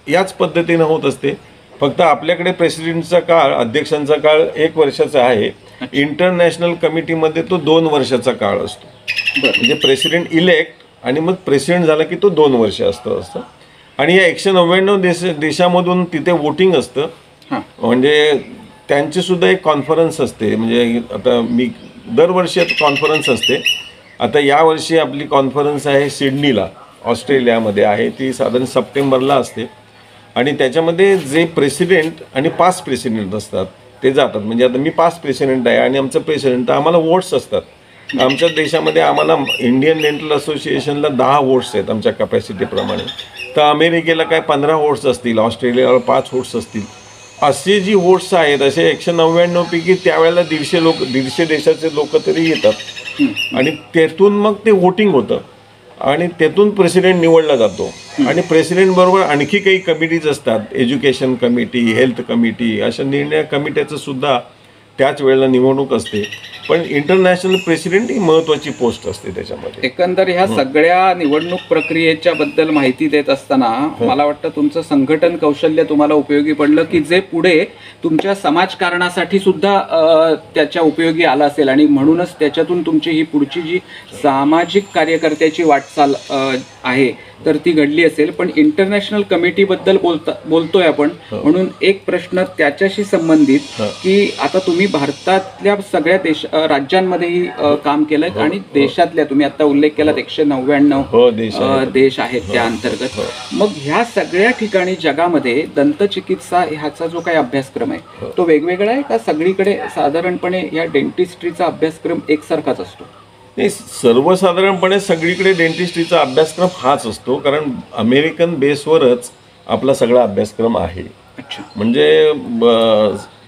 याच पद्धतीनं होत असते. फक्त आपल्याकडे प्रेसिडेंटचा काळ, अध्यक्षांचा काळ 1 वर्षाचा आहे. इंटरनॅशनल कमिटीमध्ये तो 2 वर्षाचा काळ असतो. म्हणजे प्रेसिडेंट इलेक्ट आणि मग प्रेसिडेंट झाला की तो 2 वर्ष असतं. आणि या 199 देशामधून तिथे वोटिंग असतं. म्हणजे त्यांची सुद्धा एक कॉन्फरन्स असते. म्हणजे आता मी दरवर्षी कॉन्फरन्स असते. आता यावर्षी आपली कॉन्फरन्स आहे सिडनीला, ऑस्ट्रेलियामध्ये आहे. ती साधारण सप्टेंबरला असते. आणि त्याच्यामध्ये जे प्रेसिडेंट आणि पास्ट प्रेसिडेंट असतात ते जातात. म्हणजे आता मी पास्ट प्रेसिडेंट आहे आणि आमचं प्रेसिडेंट, तर आम्हाला वोट्स असतात. आमच्या देशामध्ये आम्हाला इंडियन डेंटल असोसिएशनला 10 वोट्स आहेत आमच्या कॅपॅसिटीप्रमाणे. तर अमेरिकेला काय 15 वोट्स असतील, ऑस्ट्रेलियाला 5 वोट्स असतील. असे जी वोट्स आहेत असे 199 पैकी त्यावेळेला 150 देशाचे लोक तरी येतात. आणि त्यातून मग ते वोटिंग होतं आणि त्यातून प्रेसिडेंट निवडला जातो. आणि प्रेसिडेंट बरोबर आणखी काही कमिटीज असतात, एज्युकेशन कमिटी, हेल्थ कमिटी, अशा निर्णय कमिट्याचं सुद्धा त्याच वेळेला निवडणूक असते. पण इंटरनॅशनल प्रेसिडेंट ही महत्त्वाची पोस्ट असते त्याच्यामध्ये. एकंदर ह्या सगळ्या निवडणूक प्रक्रियेच्या बद्दल माहिती देत असताना मला वाटतं तुमचं संघटन कौशल्य तुम्हाला उपयोगी पडलं, की जे पुढे तुमच्या समाजकारणासाठी सुद्धा त्याच्या उपयोगी आला असेल. आणि म्हणूनच त्याच्यातून तुमची ही पुढची जी सामाजिक कार्यकर्त्याची वाटचाल आहे तर ती घडली असेल. पण इंटरनॅशनल कमिटीबद्दल बोलतोय आपण, म्हणून एक प्रश्न त्याच्याशी संबंधित, की आता तुम्ही भारतातल्या सगळ्या राज्यांमध्येही काम केलं आणि देशातल्या तुम्ही आता उल्लेख केला 199 देश आहेत त्या अंतर्गत. मग ह्या सगळ्या ठिकाणी जगामध्ये दंतचिकित्सा ह्याचा जो काही अभ्यासक्रम आहे तो वेगवेगळा आहे का? सगळीकडे साधारणपणे या डेंटिस्ट्रीचा अभ्यासक्रम एकसारखाच असतो? नाही, सर्वसाधारणपणे सगळीकडे डेंटिस्ट्रीचा अभ्यासक्रम हाच असतो. कारण अमेरिकन बेसवरच आपला सगळा अभ्यासक्रम आहे. म्हणजे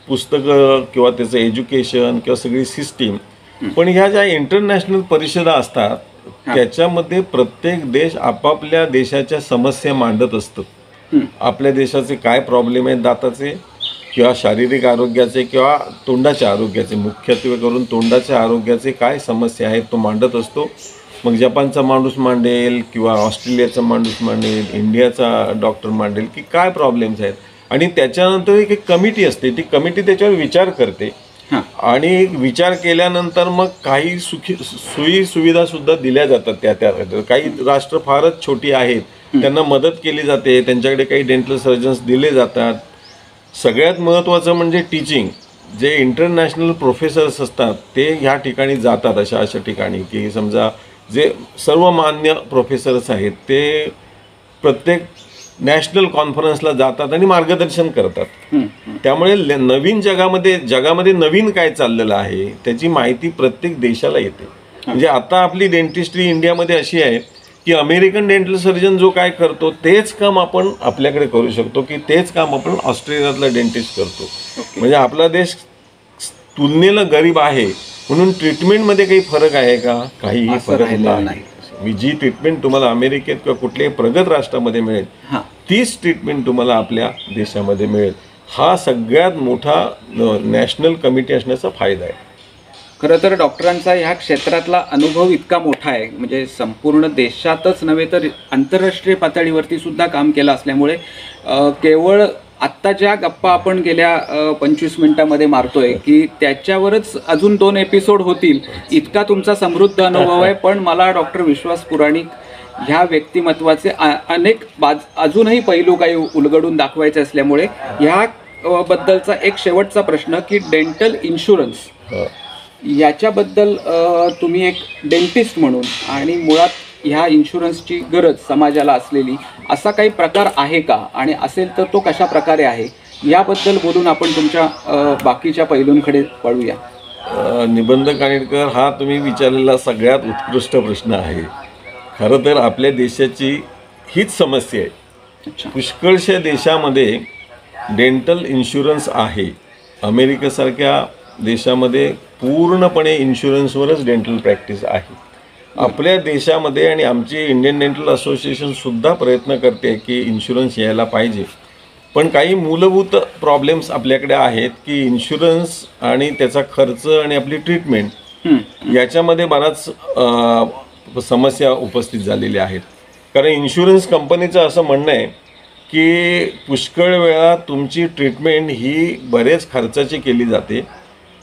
पुस्तकं किंवा त्याचं एज्युकेशन किंवा सगळी सिस्टीम पण ह्या ज्या इंटरनॅशनल परिषदा असतात त्याच्यामध्ये प्रत्येक देश आपापल्या देशाच्या समस्या मांडत असतात. आपल्या देशाचे काय प्रॉब्लेम आहेत दाताचे किंवा शारीरिक आरोग्याचे किंवा तोंडाच्या आरोग्याचे, मुख्यत्वे करून तोंडाच्या आरोग्याचे काय समस्या आहेत तो मांडत असतो. मग जपानचा माणूस मांडेल किंवा ऑस्ट्रेलियाचा माणूस मांडेल, इंडियाचा डॉक्टर मांडेल की काय प्रॉब्लेम्स आहेत, आणि त्याच्यानंतर एक कमिटी असते, ती कमिटी त्याच्यावर विचार करते आणि विचार केल्यानंतर मग काही सोयी सुविधा सुद्धा दिल्या जातात. त्या काही राष्ट्र फारच छोटी आहेत त्यांना मदत केली जाते, त्यांच्याकडे काही डेंटल सर्जन्स दिले जातात. सगळ्यात महत्त्वाचं म्हणजे टीचिंग. जे इंटरनॅशनल प्रोफेसर्स असतात ते ह्या ठिकाणी जातात, अशा ठिकाणी की समजा जे सर्वमान्य प्रोफेसर्स आहेत ते प्रत्येक नॅशनल कॉन्फरन्सला जातात आणि मार्गदर्शन करतात. त्यामुळे नवीन जगामध्ये नवीन काय चाललेलं आहे त्याची माहिती प्रत्येक देशाला येते. म्हणजे आता आपली डेंटिस्ट्री इंडियामध्ये अशी आहे की अमेरिकन डेंटल सर्जन जो काय करतो तेच काम आपण आपल्याकडे करू शकतो, की तेच काम आपण ऑस्ट्रेलियातला डेंटिस्ट करतो. म्हणजे आपला देश तुलनेला गरीब आहे म्हणून ट्रीटमेंटमध्ये काही फरक आहे का? काहीही फरक नाही. मी जी ट्रीटमेंट तुम्हाला अमेरिकेत किंवा कुठल्याही प्रगत राष्ट्रामध्ये मिळेल तीच ट्रीटमेंट तुम्हाला आपल्या देशामध्ये मिळेल. हा सगळ्यात मोठा नॅशनल कमिटी असण्याचा फायदा आहे. खरं तर डॉक्टरांचा ह्या क्षेत्रातला अनुभव इतका मोठा आहे, म्हणजे संपूर्ण देशातच नव्हे तर आंतरराष्ट्रीय पातळीवरती सुद्धा काम केलं असल्यामुळे केवळ आत्ता ज्या गप्पा आपण गेल्या 25 मिनिटांमध्ये मारतोय की त्याच्यावरच अजून 2 एपिसोड होतील इतका तुमचा समृद्ध अनुभव आहे. पण मला डॉक्टर विश्वास पुराणिक ह्या व्यक्तिमत्वाचे अनेक अजूनही पैलू काही उलगडून दाखवायचे असल्यामुळे ह्या बद्दलचा एक शेवटचा प्रश्न की डेंटल इन्शुरन्स याच्याबद्दल तुम्ही एक डेंटिस्ट म्हणून आणि मुळात ह्या इन्शुरन्सची गरज समाजाला असलेली असा काही प्रकार आहे का, आणि असेल तर तो कशा प्रकारे आहे याबद्दल बोलून आपण तुमच्या बाकीच्या पैलूंकडे वळूया. निबंध कानिटकर, हा तुम्ही विचारलेला सगळ्यात उत्कृष्ट प्रश्न आहे. खरं तर आपल्या देशाची हीच समस्या आहे. पुष्कळशा देशामध्ये डेंटल इन्शुरन्स आहे. अमेरिकेसारख्या देशामध्ये पूर्णपणे इन्शुरन्सवरच डेंटल प्रॅक्टिस आहे. आपल्या देशामध्ये आणि आमची इंडियन डेंटल असोसिएशनसुद्धा प्रयत्न करते की इन्शुरन्स यायला पाहिजे, पण काही मूलभूत प्रॉब्लेम्स आपल्याकडे आहेत की इन्शुरन्स आणि त्याचा खर्च आणि आपली ट्रीटमेंट याच्यामध्ये बराच समस्या उपस्थित झालेल्या आहेत. कारण इन्शुरन्स कंपनीचं असं म्हणणं आहे की पुष्कळ वेळा तुमची ट्रीटमेंट ही बरेच खर्चाची केली जाते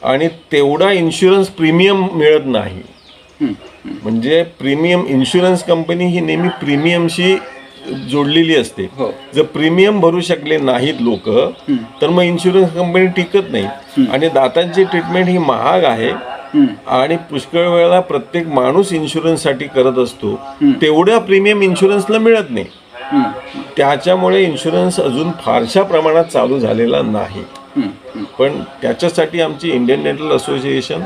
आणि तेवढा इन्शुरन्स प्रीमियम मिळत नाही. म्हणजे प्रीमियम इन्शुरन्स कंपनी ही नेहमी प्रीमियमशी जोडलेली असते. जर प्रीमियम भरू शकले नाहीत लोक तर मग इन्शुरन्स कंपनी टिकत नाही. आणि दातांची ट्रीटमेंट ही महाग आहे आणि पुष्कळ वेळेला प्रत्येक माणूस इन्शुरन्ससाठी करत असतो, तेवढ्या प्रीमियम इन्शुरन्सला मिळत नाही. त्याच्यामुळे इन्शुरन्स अजून फारशा प्रमाणात चालू झालेला नाही. पण त्याच्यासाठी आमची इंडियन डेंटल असोसिएशन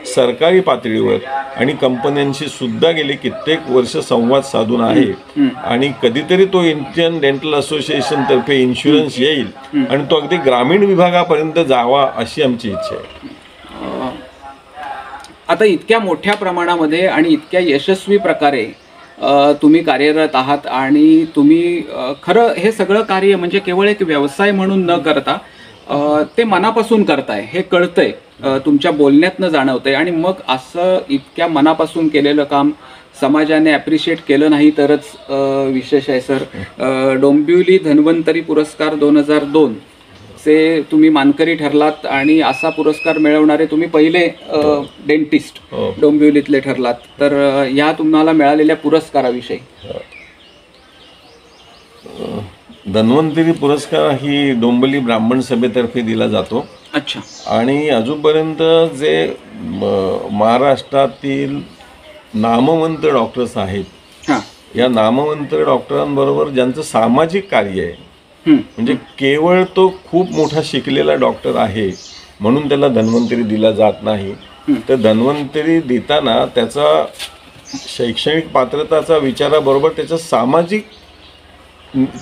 सरकारी पातळीवर आणि कंपन्यांशी सुद्धा गेली कित्येक वर्ष संवाद साधून आहे आणि कधीतरी तो इंडियन डेंटल असोसिएशन तर्फे इन्शुरन्स येईल आणि तो अगदी ग्रामीण विभागापर्यंत जावा अशी आमची इच्छा आहे. आता इतक्या मोठ्या प्रमाणामध्ये आणि इतक्या यशस्वी प्रकारे तुम्ही कार्यरत आहात आणि तुम्ही खरं हे सगळं कार्य म्हणजे केवळ एक व्यवसाय म्हणून न करता ते मनापासून करताय हे कळतंय, तुमच्या बोलण्यातनं जाणवतंय. आणि मग असं इतक्या मनापासून केलेलं काम समाजाने ॲप्रिशिएट केलं नाही तरच विशेष आहे सर. डोंबिवली धन्वंतरी पुरस्कार 2002 चे तुम्ही मानकरी ठरलात आणि असा पुरस्कार मिळवणारे तुम्ही पहिले डेंटिस्ट डोंबिवलीतले ठरलात. तर या तुम्हाला मिळालेल्या पुरस्काराविषयी. धन्वंतरी पुरस्कार ही डोंबिवली ब्राह्मण सभेतर्फे दिला जातो. अच्छा. आणि अजूनपर्यंत जे महाराष्ट्रातील नामवंत डॉक्टर्स आहेत या नामवंत डॉक्टरांबरोबर ज्यांचं सामाजिक कार्य आहे, म्हणजे केवळ तो खूप मोठा शिकलेला डॉक्टर आहे म्हणून त्याला धन्वंतरी दिला जात नाही, तर धन्वंतरी देताना त्याचा शैक्षणिक पात्रताचा विचाराबरोबर त्याचा सामाजिक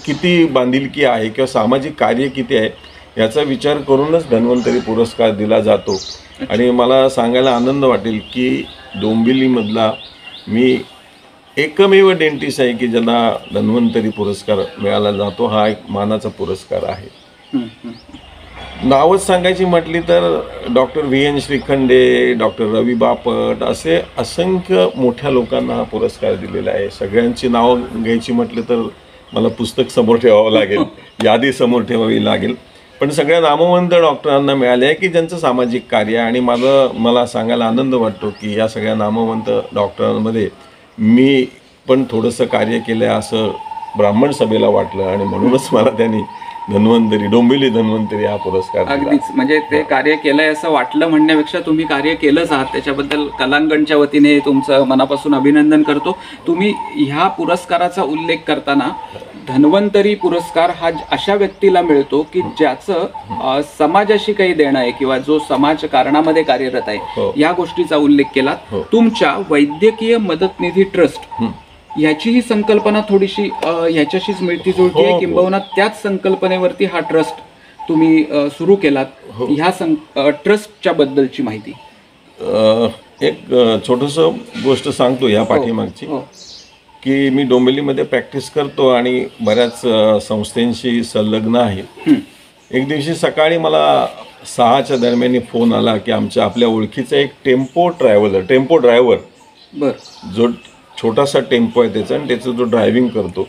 किती बांधिलकी आहे किंवा सामाजिक कार्य किती आहे याचा विचार करूनच धन्वंतरी पुरस्कार दिला जातो. आणि मला सांगायला आनंद वाटेल की डोंबिवलीमधला मी एकमेव डेंटिस्ट आहे की ज्यांना धन्वंतरी पुरस्कार मिळाला जातो. हा एक मानाचा पुरस्कार आहे. नावच सांगायची म्हटली तर doctor V N Shrikhande, doctor Ravi Bapat असे असंख्य मोठ्या लोकांना हा पुरस्कार दिलेला आहे. सगळ्यांची नावं घ्यायची म्हटलं तर मला पुस्तक समोर ठेवावं लागेल, यादी समोर ठेवावी लागेल. पण सगळ्या नामवंत डॉक्टरांना मिळाले आहे की ज्यांचं सामाजिक कार्य आणि मला सांगायला आनंद वाटतो की या सगळ्या नामवंत डॉक्टरांमध्ये मी पण थोडंसं कार्य केलं आहे असं ब्राह्मण सभेला वाटलं आणि म्हणूनच मला त्यांनी धन्वंतरी, डोंबिवली धन्वंतरी हा पुरस्कार दिला. अगदीच, म्हणजे ते कार्य केलंय असं वाटलं म्हणण्यापेक्षा तुम्ही कार्य केलंच आहात. त्याच्याबद्दल कलांगणच्या वतीने तुमचं मनापासून अभिनंदन करतो. तुम्ही ह्या पुरस्काराचा उल्लेख करताना धन्वंतरी पुरस्कार हा अशा व्यक्तीला मिळतो की ज्याचं समाजाशी काही देणं आहे किंवा जो समाज कारणामध्ये कार्यरत आहे या गोष्टीचा उल्लेख केला. तुमच्या वैद्यकीय मदत निधी ट्रस्ट याची ही संकल्पना थोडीशी ह्याच्याशीच मिळती जुळती आहे, किंबहुना त्याच संकल्पनेवरती हा ट्रस्ट तुम्ही सुरू केलात. ह्या ट्रस्टच्या बद्दलची माहिती. एक छोटंसं गोष्ट सांगतो या पाठीमागची की मी डोंबिवलीमध्ये प्रॅक्टिस करतो आणि बऱ्याच संस्थांशी संलग्न आहे. एक दिवशी सकाळी मला 6च्या दरम्यान फोन आला की आपल्या ओळखीचा एक टेम्पो ड्रायव्हर जो छोटासा टेम्पो आहे त्याचा आणि त्याचा जो ड्रायव्हिंग करतो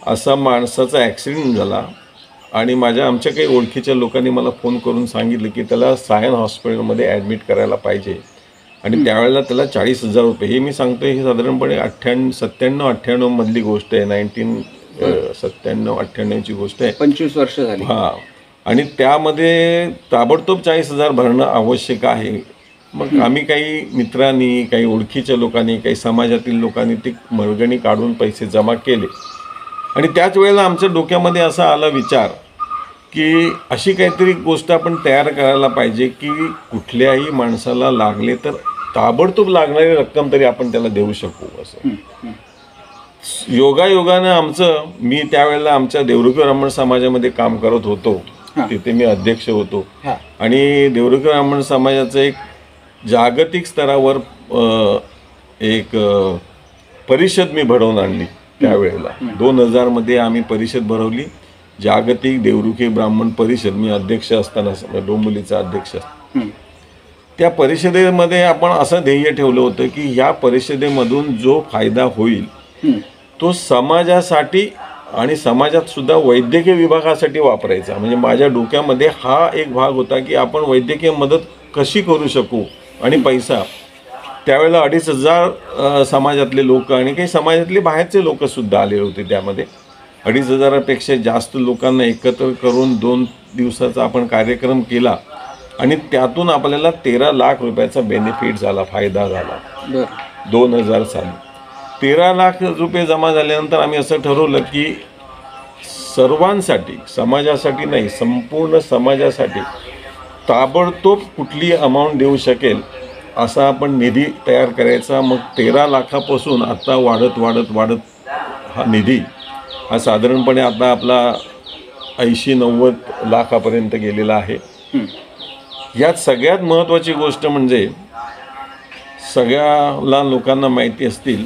असा माणसाचा ॲक्सिडेंट झाला आणि आमच्या काही ओळखीच्या लोकांनी मला फोन करून सांगितलं की त्याला सायन हॉस्पिटलमध्ये ॲडमिट करायला पाहिजे आणि त्यावेळेला त्याला 40,000 रुपये. हे मी सांगतोय हे साधारणपणे 97-98 मधली गोष्ट आहे. 1997-98ची गोष्ट आहे. 25 वर्ष झाली. हां, आणि त्यामध्ये ताबडतोब 40,000 भरणं आवश्यक आहे. मग आम्ही काही मित्रांनी, काही ओळखीच्या लोकांनी, काही समाजातील लोकांनी ती वर्गणी काढून पैसे जमा केले आणि त्याच वेळेला आमच्या डोक्यामध्ये असा आला विचार की अशी काहीतरी गोष्ट आपण तयार करायला पाहिजे की कुठल्याही माणसाला लागले तर ताबडतोब लागणारी रक्कम तरी आपण त्याला देऊ शकू. असं योगायोगानं मी त्यावेळेला आमच्या देवरुखी ब्राह्मण समाजामध्ये काम करत होतो. तिथे मी अध्यक्ष होतो आणि देवरुखी ब्राह्मण समाजाचं एक जागतिक स्तरावर एक परिषद मी भरवून आणली. त्यावेळेला 2000 मध्ये आम्ही परिषद भरवली, जागतिक देवरुखी ब्राह्मण परिषद. मी अध्यक्ष असताना, डोंबिवलीचा अध्यक्ष. त्या परिषदेमध्ये आपण असं ध्येय ठेवलं होतं की या परिषदेमधून जो फायदा होईल तो समाजासाठी आणि समाजात सुद्धा वैद्यकीय विभागासाठी वापरायचा. म्हणजे माझ्या डोक्यामध्ये हा एक भाग होता की आपण वैद्यकीय मदत कशी करू शकू. आणि पैसा त्यावेळेला 2,500 समाजातले लोक आणि काही समाजातले बाहेरचे लोक सुद्धा आले होते. त्यामध्ये 2,500पेक्षा जास्त लोकांना एकत्र करून 2 दिवसाचा आपण कार्यक्रम केला आणि त्यातून आपल्याला 13 लाख रुपयाचा बेनिफिट झाला, फायदा झाला. 2000 साली 13 लाख रुपये जमा झाल्यानंतर आम्ही असं ठरवलं की सर्वांसाठी, समाजासाठी नाही, संपूर्ण समाजासाठी ताबडतोब कुठली अमाऊंट देऊ शकेल असा आपण निधी तयार करायचा. मग 13 लाखापासून आता वाढत हा निधी हा साधारणपणे आता आपला 80-90 लाखापर्यंत गेलेला आहे. यात सगळ्यात महत्त्वाची गोष्ट म्हणजे सगळ्या लोकांना माहिती असतील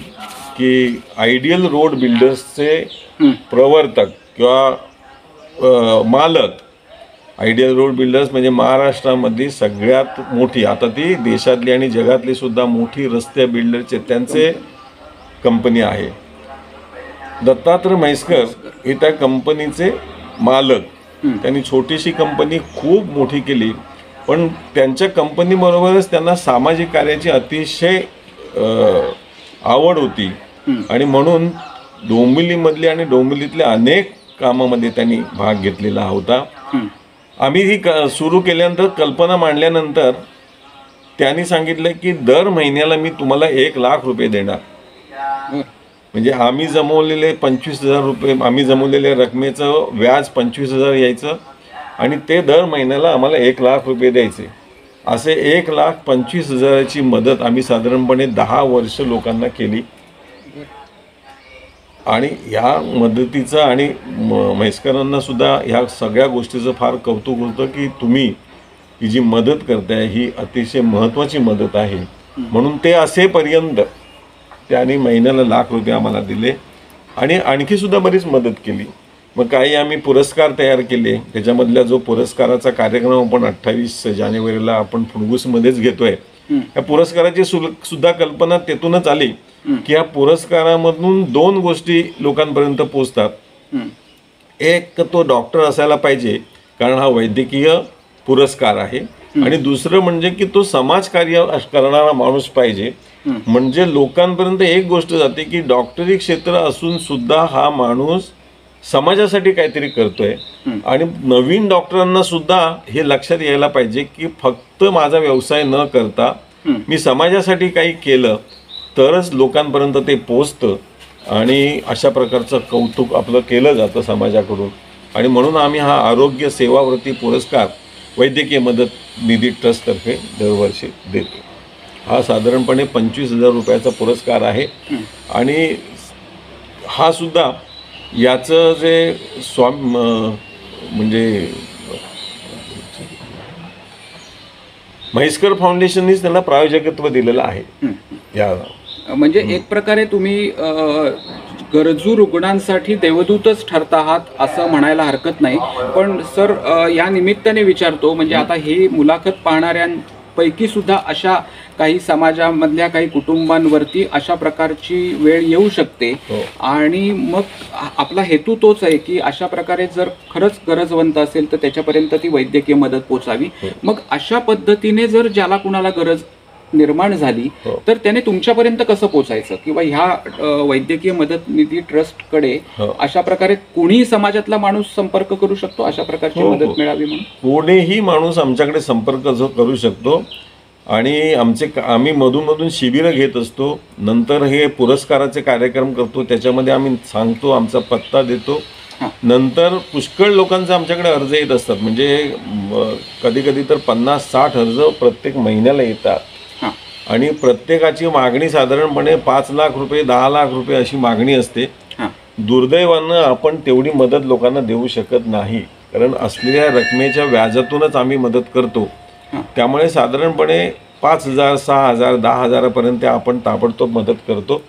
की आयडियल रोड बिल्डर्सचे प्रवर्तक किंवा मालक, आयडियल रोड बिल्डर्स म्हणजे महाराष्ट्रामधली सगळ्यात मोठी, आता ती देशातली आणि जगातली सुद्धा मोठी रस्ते बिल्डरचे त्यांचे कंपनी आहे. दत्तात्रय म्हैसकर हे त्या कंपनीचे मालक. त्यांनी छोटीशी कंपनी खूप मोठी केली, पण त्यांच्या कंपनीबरोबरच त्यांना सामाजिक कार्याची अतिशय आवड होती आणि म्हणून डोंबिवलीमधली आणि डोंबिवलीतल्या अनेक कामामध्ये त्यांनी भाग घेतलेला होता. आम्ही ही सुरू केल्यानंतर, कल्पना मांडल्यानंतर त्यांनी सांगितलं की दर महिन्याला मी तुम्हाला 1 लाख रुपये देणार. म्हणजे आम्ही जमवलेले 25,000 रुपये, आम्ही जमवलेल्या रकमेचं व्याज 25,000 यायचं आणि ते दर महिन्याला आम्हाला 1 लाख रुपये द्यायचे. असे 1,25,000ची मदत आम्ही साधारणपणे 10 वर्ष लोकांना केली. आणि ह्या मदतीचं आणि म्हैसकरांना सुद्धा ह्या सगळ्या गोष्टीचं फार कौतुक होतं की तुम्ही ही जी मदत करते आहे ही अतिशय महत्त्वाची मदत आहे. म्हणून ते असेपर्यंत त्यांनी महिन्याला ₹1,00,000 आम्हाला दिले आणि आणखी सुद्धा बरीच मदत केली. मग काही आम्ही पुरस्कार तयार केले. त्याच्यामधला जो पुरस्काराचा कार्यक्रम आपण 28 जानेवारीला आपण फुडगूसमध्येच घेतोय. या पुरस्काराची सुद्धा कल्पना तेथूनच आली की या पुरस्कारामधून 2 गोष्टी लोकांपर्यंत पोहोचतात. एक तो डॉक्टर असायला पाहिजे कारण हा वैद्यकीय पुरस्कार आहे आणि दुसरं म्हणजे की तो समाजकार्य करणारा माणूस पाहिजे. म्हणजे लोकांपर्यंत एक गोष्ट जाते की डॉक्टरी क्षेत्र असून सुद्धा हा माणूस समाजासाठी काहीतरी करतोय आणि नवीन डॉक्टरांना सुद्धा हे लक्षात यायला पाहिजे की फक्त माझा व्यवसाय न करता मी समाजासाठी काही केलं तरच लोकांपर्यंत ते पोचतं आणि अशा प्रकारचं कौतुक आपलं केलं जातं समाजाकडून. आणि म्हणून आम्ही हा आरोग्य सेवावृत्ती पुरस्कार वैद्यकीय मदत निधी ट्रस्टतर्फे दरवर्षी देतो. हा साधारणपणे ₹25,000 पुरस्कार आहे आणि हा सुद्धा याचं जे म्हणजे म्हैसकर फाउंडेशननीच त्यांना प्रायोजकत्व दिलेलं आहे. या म्हणजे एक प्रकारे तुम्ही गरजू रुग्णांसाठी देवदूतच ठरत आहात असं म्हणायला हरकत नाही. पण सर या निमित्ताने विचारतो म्हणजे आता ही मुलाखत पाहणाऱ्यांपैकी सुद्धा अशा काही समाजामधल्या काही कुटुंबांवरती अशा प्रकारची वेळ येऊ शकते आणि मग आपला हेतू तोच आहे की अशा प्रकारे जर खरंच गरजवंत असेल तर त्याच्यापर्यंत ती वैद्यकीय मदत पोचावी. मग अशा पद्धतीने जर ज्याला कुणाला गरज निर्माण झाली तर त्याने तुमच्यापर्यंत कसं पोचायचं किंवा ह्या वैद्यकीय मदत निधी ट्रस्टकडे अशा प्रकारे कोणी समाजातला माणूस संपर्क करू शकतो अशा प्रकारची मदत मिळावी म्हणून? कोणीही माणूस आमच्याकडे संपर्क करू शकतो आणि आम्ही मधून शिबिरं घेत असतो. नंतर हे पुरस्काराचे कार्यक्रम करतो. त्याच्यामध्ये आम्ही सांगतो, आमचा पत्ता देतो. नंतर पुष्कळ लोकांचे आमच्याकडे अर्ज येत असतात. म्हणजे कधी कधी तर 50-60 अर्ज प्रत्येक महिन्याला येतात आणि प्रत्येकाची मागणी साधारणपणे ₹5,00,000 ₹10,00,000 अशी मागणी असते. दुर्दैवानं आपण तेवढी मदत लोकांना देऊ शकत नाही कारण असलेल्या रकमेच्या व्याजातूनच आम्ही मदत करतो. त्यामुळे साधारणपणे 5,000, 6,000, 10,000 आपण ताबडतोब मदत करतो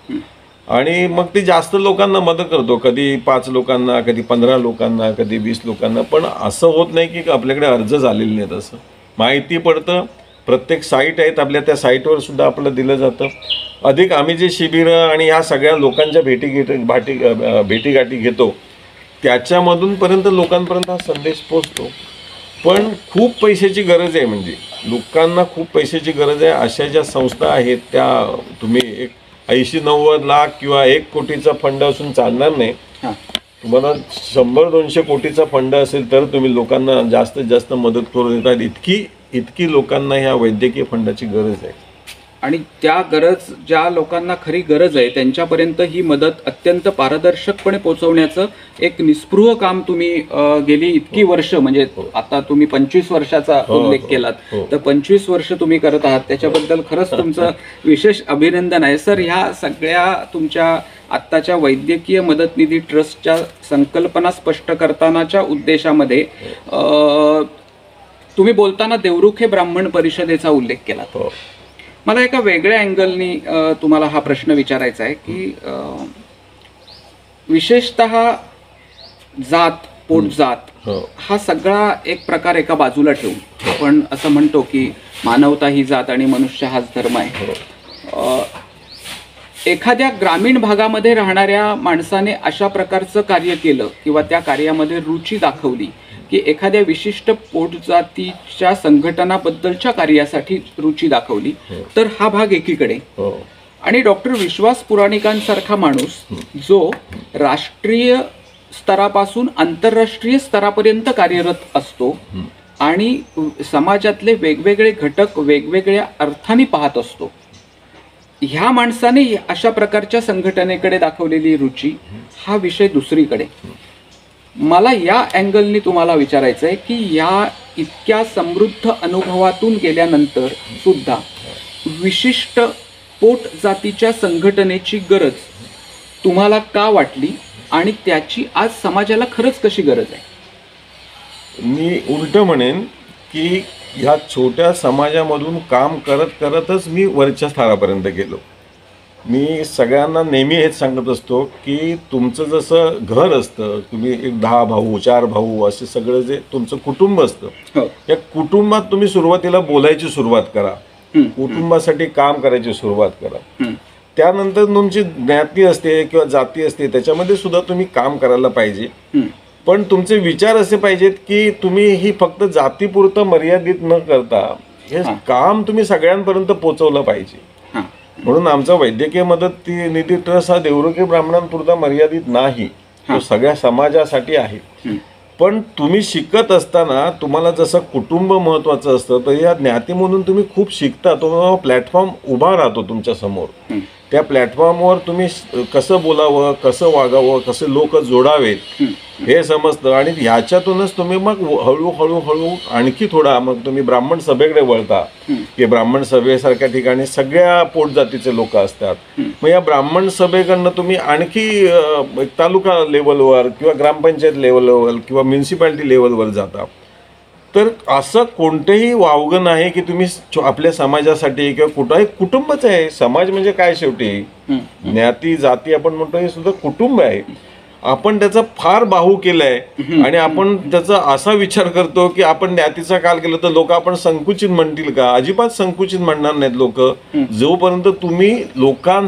आणि मग ते जास्त लोकांना मदत करतो. कधी 5 लोकांना, कधी 15 लोकांना, कधी 20 लोकांना. पण असं होत नाही की आपल्याकडे अर्ज झालेले नाहीत. असं माहिती पडतं. प्रत्येक साईट आहेत आपल्या, त्या साईटवर सुद्धा आपलं दिलं जातं. अधिक आम्ही जे शिबिरं आणि ह्या सगळ्या लोकांच्या भेटीगाठी घेतो त्याच्यामधून लोकांपर्यंत हा संदेश पोचतो. पण खूप पैशाची गरज आहे. म्हणजे लोकांना खूप पैशाची गरज आहे. अशा ज्या संस्था आहेत त्या तुम्ही एक 80-90 लाख किंवा 1 कोटीचा फंड असून चालणार नाही. तुम्हाला 100-200 कोटीचा फंड असेल तर तुम्ही लोकांना जास्तीत जास्त मदत करू देतात. इतकी लोकांना ह्या वैद्यकीय फंडाची गरज आहे आणि त्या ज्या लोकांना खरी गरज आहे त्यांच्यापर्यंत ही मदत अत्यंत पारदर्शकपणे पोहोचवण्याचं एक निस्पृह काम तुम्ही गेली इतकी वर्ष म्हणजे आता तुम्ही 25 वर्षाचा उल्लेख केलात तर 25 वर्ष तुम्ही करत आहात. त्याच्याबद्दल खरंच तुमचं विशेष अभिनंदन आहे सर. ह्या सगळ्या तुमच्या आत्ताच्या वैद्यकीय मदत निधी ट्रस्टच्या संकल्पना स्पष्ट करतानाच्या उद्देशामध्ये तुम्ही बोलताना देवरुखे ब्राह्मण परिषदेचा उल्लेख केला. मला एका वेगळ्या अँगलनी तुम्हाला हा प्रश्न विचारायचा आहे की विशेषतः जात, पोटजात हा सगळा एक प्रकार एका बाजूला ठेवून आपण असं म्हणतो की मानवता ही जात आणि मनुष्य हाच धर्म आहे. एखाद्या ग्रामीण भागामध्ये राहणाऱ्या माणसाने अशा प्रकारचं कार्य केलं किंवा त्या कार्यामध्ये रुची दाखवली की एखाद्या विशिष्ट पोटजातीच्या संघटनाबद्दलच्या कार्यासाठी रुची दाखवली तर हा भाग एकीकडे. आणि डॉक्टर विश्वास पुराणिकांसारखा माणूस जो राष्ट्रीय स्तरापासून आंतरराष्ट्रीय स्तरापर्यंत कार्यरत असतो आणि समाजातले वेगवेगळे घटक वेगवेगळ्या अर्थाने पाहत असतो, ह्या माणसाने अशा प्रकारच्या संघटनेकडे दाखवलेली रुची हा विषय दुसरीकडे. मला या अँगलनी तुम्हाला विचारायचं आहे की या इतक्या समृद्ध अनुभवातून गेल्यानंतर सुद्धा विशिष्ट पोट जातीच्या संघटनेची गरज तुम्हाला का वाटली आणि त्याची आज समाजाला खरंच कशी गरज आहे? मी उलट म्हणेन की ह्या छोट्या समाजामधून काम करत करतच मी वरच्या स्तरापर्यंत गेलो. मी सगळ्यांना नेहमी हेच सांगत असतो की तुमचं जसं घर असतं, तुम्ही एक 10 भाऊ 4 भाऊ असे सगळं जे तुमचं कुटुंब असतं, हो. या कुटुंबात तुम्ही सुरुवातीला बोलायची सुरुवात करा, कुटुंबासाठी काम करायची सुरुवात करा. त्यानंतर तुमची ज्ञाती असते किंवा जाती असते, त्याच्यामध्ये सुद्धा तुम्ही काम करायला पाहिजे. पण तुमचे विचार असे पाहिजेत की तुम्ही ही फक्त जातीपुरतं मर्यादित न करता हे काम तुम्ही सगळ्यांपर्यंत पोहोचवलं पाहिजे. म्हणून आमचा वैद्यकीय मदत निधी ट्रस्ट हा देवरुखी ब्राह्मणांपुरता मर्यादित नाही, तो सगळ्या समाजासाठी आहे. पण तुम्ही शिकत असताना तुम्हाला जसं कुटुंब महत्वाचं असतं, तर या ज्ञाती म्हणून तुम्ही खूप शिकता. तो प्लॅटफॉर्म उभा राहतो तुमच्या समोर. त्या प्लॅटफॉर्मवर तुम्ही कसं बोलावं, कसं वागावं, कसे लोक जोडावेत हे समजतं. आणि ह्याच्यातूनच तुम्ही मग हळूहळू आणखी थोडा मग तुम्ही ब्राह्मण सभेकडे वळता की ब्राह्मण सभेसारख्या ठिकाणी सगळ्या पोटजातीचे लोक असतात. मग या ब्राह्मण सभेकडनं तुम्ही आणखी तालुका लेवलवर किंवा ग्रामपंचायत लेवलवर किंवा म्युन्सिपाल्टी लेवलवर जाता. तर असं कोणतेही वावगं नाही की तुम्ही आपल्या समाजासाठी किंवा कुठंही कुटुंबच आहे. समाज म्हणजे काय शेवटी ज्ञाती जाती आपण म्हणतो हे सुद्धा कुटुंब आहे. आपण त्याचा फार बाहू केलाय आणि आपण त्याचा असा विचार करतो की आपण ज्ञातीचा काल केलं तर लोक आपण संकुचित म्हणतील का. अजिबात संकुचित म्हणणार नाहीत लोक. जोपर्यंत तुम्ही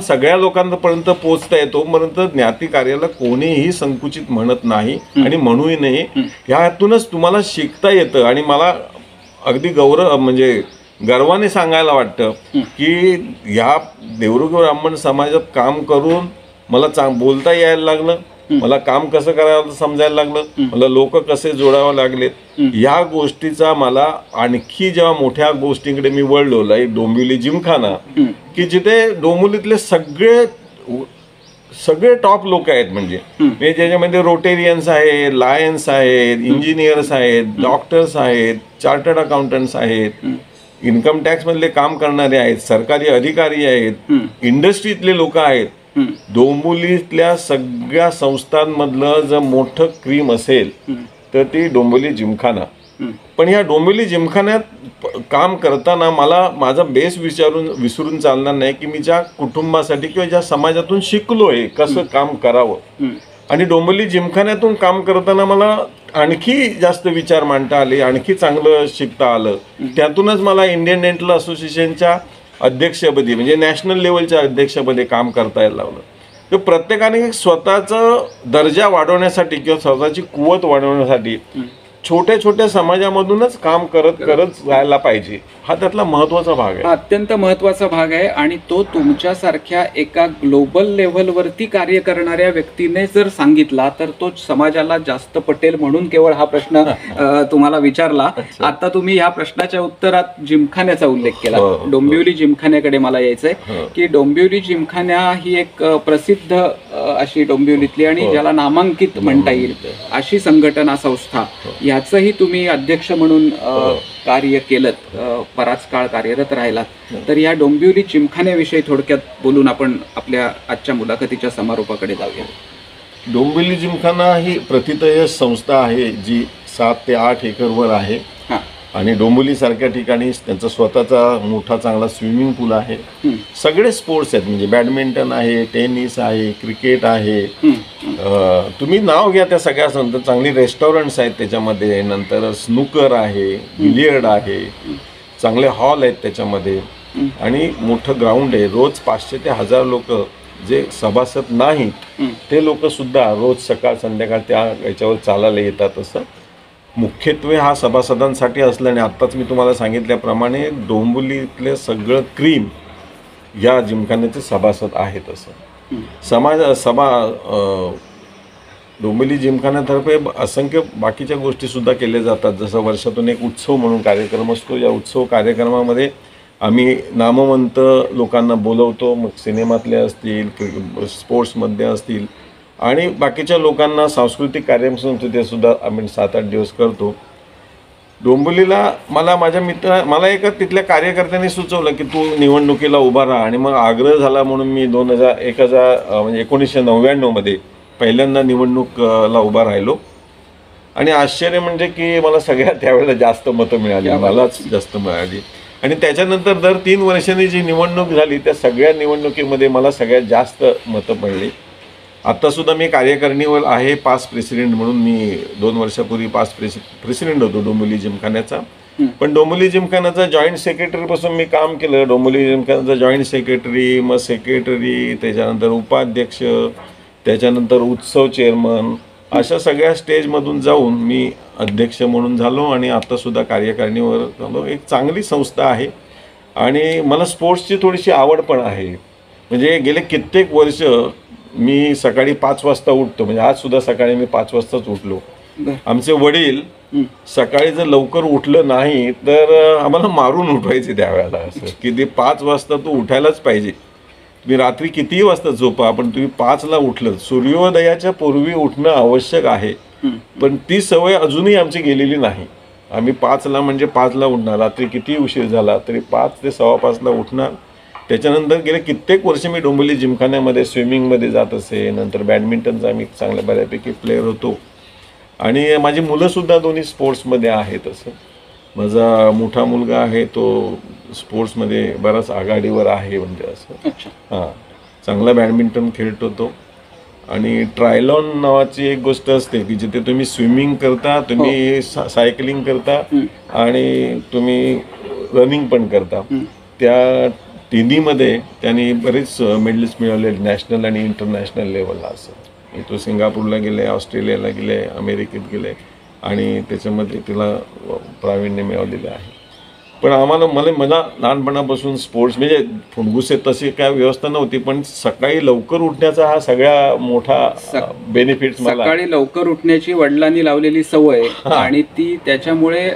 सगळ्या लोकांपर्यंत पोहोचताय तोपर्यंत ज्ञाती कार्याला कोणीही संकुचित म्हणत नाही आणि म्हणूही नाही. ह्यातूनच तुम्हाला शिकता येतं. आणि मला अगदी म्हणजे गर्वाने सांगायला वाटतं की ह्या देवरुखी ब्राह्मण समाजात काम करून मला बोलता यायला लागलं, मला काम कसं करायला समजायला लागलं, मला लोक कसे जोडावं लागलेत. या गोष्टीचा मला आणखी जेव्हा मोठ्या गोष्टींकडे मी वळलो, लाईक डोंबिवली जिमखाना, की जिथे डोंबिवलीतले सगळे टॉप लोक आहेत. म्हणजे ज्याच्यामध्ये रोटेरियन्स आहेत, लायन्स आहेत, इंजिनियर्स आहेत, डॉक्टर्स आहेत, चार्टर्ड अकाउंटंट्स आहेत, इन्कम टॅक्स मधले काम करणारे आहेत, सरकारी अधिकारी आहेत, इंडस्ट्रीतले लोक आहेत. डोंबिवलीतल्या सगळ्या संस्थांमधलं जर मोठं क्रीम असेल तर ती डोंबिवली जिमखाना. पण या डोंबिवली जिमखान्यात काम करताना मला माझा बेस विसरून चालणार नाही की मी ज्या कुटुंबासाठी किंवा ज्या समाजातून शिकलोय कसं काम करावं. आणि डोंबिवली जिमखान्यातून काम करताना मला आणखी जास्त विचार मांडता आले, आणखी चांगलं शिकता आलं. त्यातूनच मला इंडियन डेंटल असोसिएशनच्या अध्यक्षपदी म्हणजे नॅशनल लेवलच्या अध्यक्षपदी काम करता यायला लागलं. तर प्रत्येकाने स्वतःचा दर्जा वाढवण्यासाठी किंवा स्वतःची कुवत वाढवण्यासाठी छोट्या छोट्या समाजामधूनच काम करत जायला पाहिजे. हा त्यातला महत्वाचा भाग आहे. अत्यंत महत्वाचा भाग आहे. आणि तो तुमच्यासारख्या एका ग्लोबल लेव्हलवरती कार्य करणाऱ्या व्यक्तीने जर सांगितला तर तो समाजाला जास्त पटेल म्हणून केवळ हा प्रश्न तुम्हाला विचारला. आता तुम्ही ह्या प्रश्नाच्या उत्तरात जिमखान्याचा उल्लेख केला. डोंबिवली जिमखान्याकडे मला यायचंय की डोंबिवली जिमखाना ही एक प्रसिद्ध अशी डोंबिवलीतली आणि ज्याला नामांकित म्हणता येईल अशी संघटना संस्था, याचंही तुम्ही अध्यक्ष म्हणून कार्य केलं, बराच काळ कार्यरत राहिलात. तर या डोंबिवली जिमखान्याविषयी थोडक्यात बोलून आपण आपल्या आजच्या मुलाखतीच्या समारोपाकडे जाऊया. डोंबिवली जिमखाना ही प्रतितयश संस्था आहे जी 7 ते 8 एकरवर आहे. आणि डोंबिवलीसारख्या ठिकाणी त्यांचा स्वतःचा मोठा चांगला स्विमिंग पूल आहे. सगळे स्पोर्ट्स आहेत म्हणजे बॅडमिंटन आहे, टेनिस आहे, क्रिकेट आहे. तुम्ही नाव घ्या त्या सगळ्या नंतर चांगली रेस्टॉरंट्स आहेत त्याच्यामध्ये. नंतर स्नूकर आहे, बिलियर्ड आहे, चांगले हॉल आहेत त्याच्यामध्ये आणि मोठं ग्राउंड आहे. रोज 500 ते 1000 लोक जे सभासद नाहीत ते लोक सुद्धा रोज सकाळ संध्याकाळ त्या याच्यावर चालायला येतात. असं मुख्यत्वे हा सभासदांसाठी असल्याने आत्ताच मी तुम्हाला सांगितल्याप्रमाणे डोंबिवलीतले सगळं क्रीम या जिमखान्याचे सभासद आहेत. असं डोंबिवली जिमखान्यातर्फे असंख्य बाकीच्या गोष्टी सुद्धा केल्या जातात. जसं वर्षातून एक उत्सव म्हणून कार्यक्रम असतो. या उत्सव कार्यक्रमामध्ये आम्ही नामवंत लोकांना बोलवतो. मग सिनेमातले असतील, स्पोर्ट्समध्ये असतील आणि बाकीच्या लोकांना सांस्कृतिक कार्यक्रम ते सुद्धा आम्ही 7-8 दिवस करतो. डोंबिवलीला मला एका तिथल्या कार्यकर्त्यांनी सुचवलं की तू निवडणुकीला उभा राहा. आणि मग आग्रह झाला म्हणून मी 1999 मध्ये पहिल्यांदा निवडणूकला उभा राहिलो. आणि आश्चर्य म्हणजे की मला सगळ्यात त्यावेळेला जास्त मतं मिळाली, मलाच जास्त मिळाली. आणि त्याच्यानंतर दर 3 वर्षांनी जी निवडणूक झाली त्या सगळ्या निवडणुकीमध्ये मला सगळ्यात जास्त मतं पडली. आत्तासुद्धा मी कार्यकारिणीवर आहे, पास्ट प्रेसिडेंट म्हणून. मी 2 वर्षापूर्वी पास्ट प्रेसिडेंट होतो डोंबिवली जिमखान्याचा. पण डोंबिवली जिमखान्याचा जॉईंट सेक्रेटरीपासून मी काम केलं. डोंबिवली जिमखान्याचा जॉईंट सेक्रेटरी, मग सेक्रेटरी, त्याच्यानंतर उपाध्यक्ष, त्याच्यानंतर उत्सव चेअरमन, अशा सगळ्या स्टेजमधून जाऊन मी अध्यक्ष म्हणून झालो. आणि आत्तासुद्धा कार्यकारिणीवर झालो. एक चांगली संस्था आहे आणि मला स्पोर्ट्सची थोडीशी आवड पण आहे. म्हणजे गेले कित्येक वर्ष मी सकाळी 5 वाजता उठतो. म्हणजे आजसुद्धा सकाळी मी 5 वाजताच उठलो. आमचे वडील सकाळी जर लवकर उठलं नाही तर आम्हाला मारून उठवायचे त्यावेळेला, असं की ते 5 वाजता तू उठायलाच पाहिजे. तुम्ही रात्री कितीही वाजता झोपा पण तुम्ही 5ला उठलं. सूर्योदयाच्या पूर्वी उठणं आवश्यक आहे, पण ती सवय अजूनही आमची गेलेली नाही. आम्ही 5ला म्हणजे 5ला उठणार. रात्री कितीही उशीर झाला तरी 5 ते 5:15ला उठणार. त्याच्यानंतर गेले कित्येक वर्ष मी डोंबिवली जिमखान्यामध्ये स्विमिंगमध्ये जात असे. नंतर बॅडमिंटनचा मी चांगल्या बऱ्यापैकी प्लेयर होतो. आणि माझी मुलंसुद्धा दोन्ही स्पोर्ट्समध्ये आहेत. असं माझा मोठा मुलगा आहे तो स्पोर्ट्समध्ये बराच आघाडीवर आहे. म्हणजे असं हां, चांगला बॅडमिंटन खेळतो तो. आणि ट्रायलॉन नावाची एक गोष्ट असते की जिथे तुम्ही स्विमिंग करता, तुम्ही सायकलिंग करता आणि तुम्ही रनिंग पण करता. त्या तिन्हीमध्ये त्यांनी बरेच मेडल्स मिळवले नॅशनल आणि इंटरनॅशनल लेवलला. असं तो सिंगापूरला गेले, ऑस्ट्रेलियाला गेले, अमेरिकेत गेले आणि त्याच्यामध्ये तिला प्रावीण्य मिळवलेलं आहे. पण मला लहानपणापासून स्पोर्ट्स म्हणजे फुणगुसे तशी काय व्यवस्था नव्हती, पण सकाळी लवकर उठण्याचा हा सगळ्या मोठा बेनिफिट. सकाळी लवकर उठण्याची वडिलांनी लावलेली सवय आणि ती त्याच्यामुळे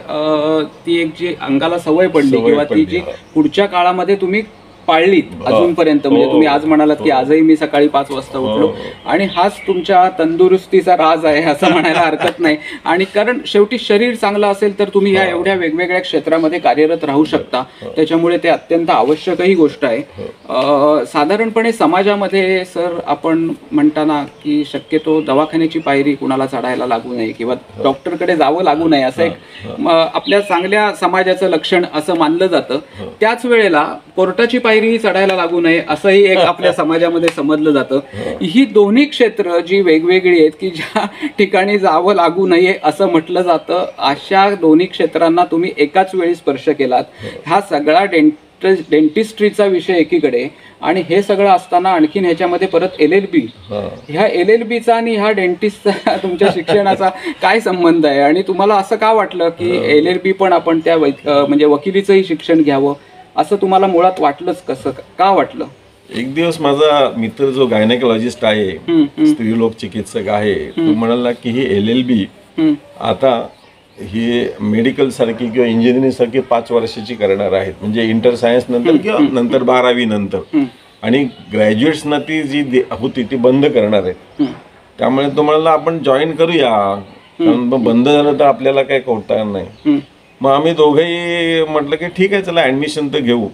ती एक जी अंगाला सवय पडली किंवा ती जी पुढच्या काळामध्ये तुम्ही पाळलीत अजूनपर्यंत. म्हणजे तुम्ही आज म्हणालात की आजही मी सकाळी 5 वाजता उठलो आणि हाच तुमच्या तंदुरुस्तीचा राज आहे असं म्हणायला हरकत नाही. आणि कारण शेवटी शरीर चांगलं असेल तर तुम्ही या एवढ्या वेगवेगळ्या क्षेत्रामध्ये कार्यरत राहू शकता. त्याच्यामुळे ते अत्यंत आवश्यकही गोष्ट आहे. साधारणपणे समाजामध्ये सर आपण म्हणताना की शक्यतो दवाखान्याची पायरी कुणाला चढायला लागू नये किंवा डॉक्टरकडे जावं लागू नये असं एक आपल्या चांगल्या समाजाचं लक्षण असं मानलं जातं. त्याच वेळेला कोर्टाची पायरी चढायला लागू नये असंही एक आपल्या समाजामध्ये समजलं जातं. ही दोन्ही क्षेत्र जी वेगवेगळी आहेत की ज्या ठिकाणी जावं लागू नये असं म्हटलं जातं, अशा दोन्ही क्षेत्रांना तुम्ही एकाच वेळी स्पर्श केलात. हा सगळा डेंटिस्ट्रीचा विषय एकीकडे आणि हे सगळं असताना आणखीन ह्याच्यामध्ये परत LLB, ह्या LLBचा आणि ह्या डेंटिस्टचा तुमच्या शिक्षणाचा काय संबंध आहे? आणि तुम्हाला असं का वाटलं की LLB पण आपण त्या म्हणजे वकिलीचंही शिक्षण घ्यावं असं तुम्हाला मुळात वाटलंच? कसं का वाटलं? एक दिवस माझा मित्र जो गायनेकोलॉजिस्ट आहे, स्त्रीरोग चिकित्सक आहे, तो म्हणाला की ही LLB आता ही मेडिकल सारखी किंवा इंजिनिअरिंग सारखी 5 वर्षाची करणार आहेत. म्हणजे इंटर सायन्स नंतर किंवा नंतर 12वी नंतर. आणि ग्रॅज्युएट्सना ती जी होती ती बंद करणार आहेत. त्यामुळे तो म्हणाला आपण जॉईन करूया, कारण बंद झालं तर आपल्याला काही करता नाही. मग आम्ही दोघंही म्हटलं की ठीक आहे चला ॲडमिशन तर घेऊ.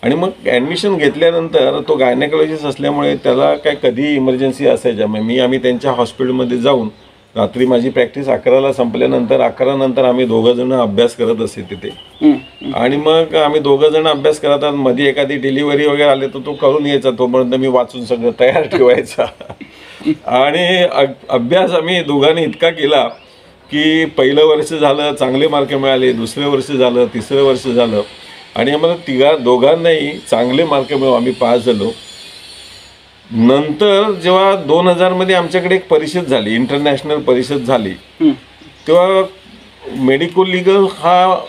आणि मग ॲडमिशन घेतल्यानंतर तो गायनेकोलॉजिस्ट असल्यामुळे त्याला काय कधी इमर्जन्सी असायच्या. मग आम्ही त्यांच्या हॉस्पिटलमध्ये जाऊन रात्री माझी प्रॅक्टिस 11ला संपल्यानंतर 11 नंतर आम्ही 2 जण अभ्यास करत असे तिथे. आणि मग आम्ही 2 जण अभ्यास करत मध्ये एखादी डिलिव्हरी वगैरे आले तर तो करून यायचा, तोपर्यंत मी वाचून सगळं तयार ठेवायचा. आणि अभ्यास आम्ही दोघांनी इतका केला की पहिलं वर्ष झालं चांगले मार्क मिळाले, दुसरं वर्ष झालं, तिसरं वर्ष झालं आणि आम्हाला दोघांनाही चांगले मार्क मिळून आम्ही पास झालो. नंतर जेव्हा 2000 मध्ये आमच्याकडे एक परिषद झाली, इंटरनॅशनल परिषद झाली, तेव्हा मेडिको लिगल हा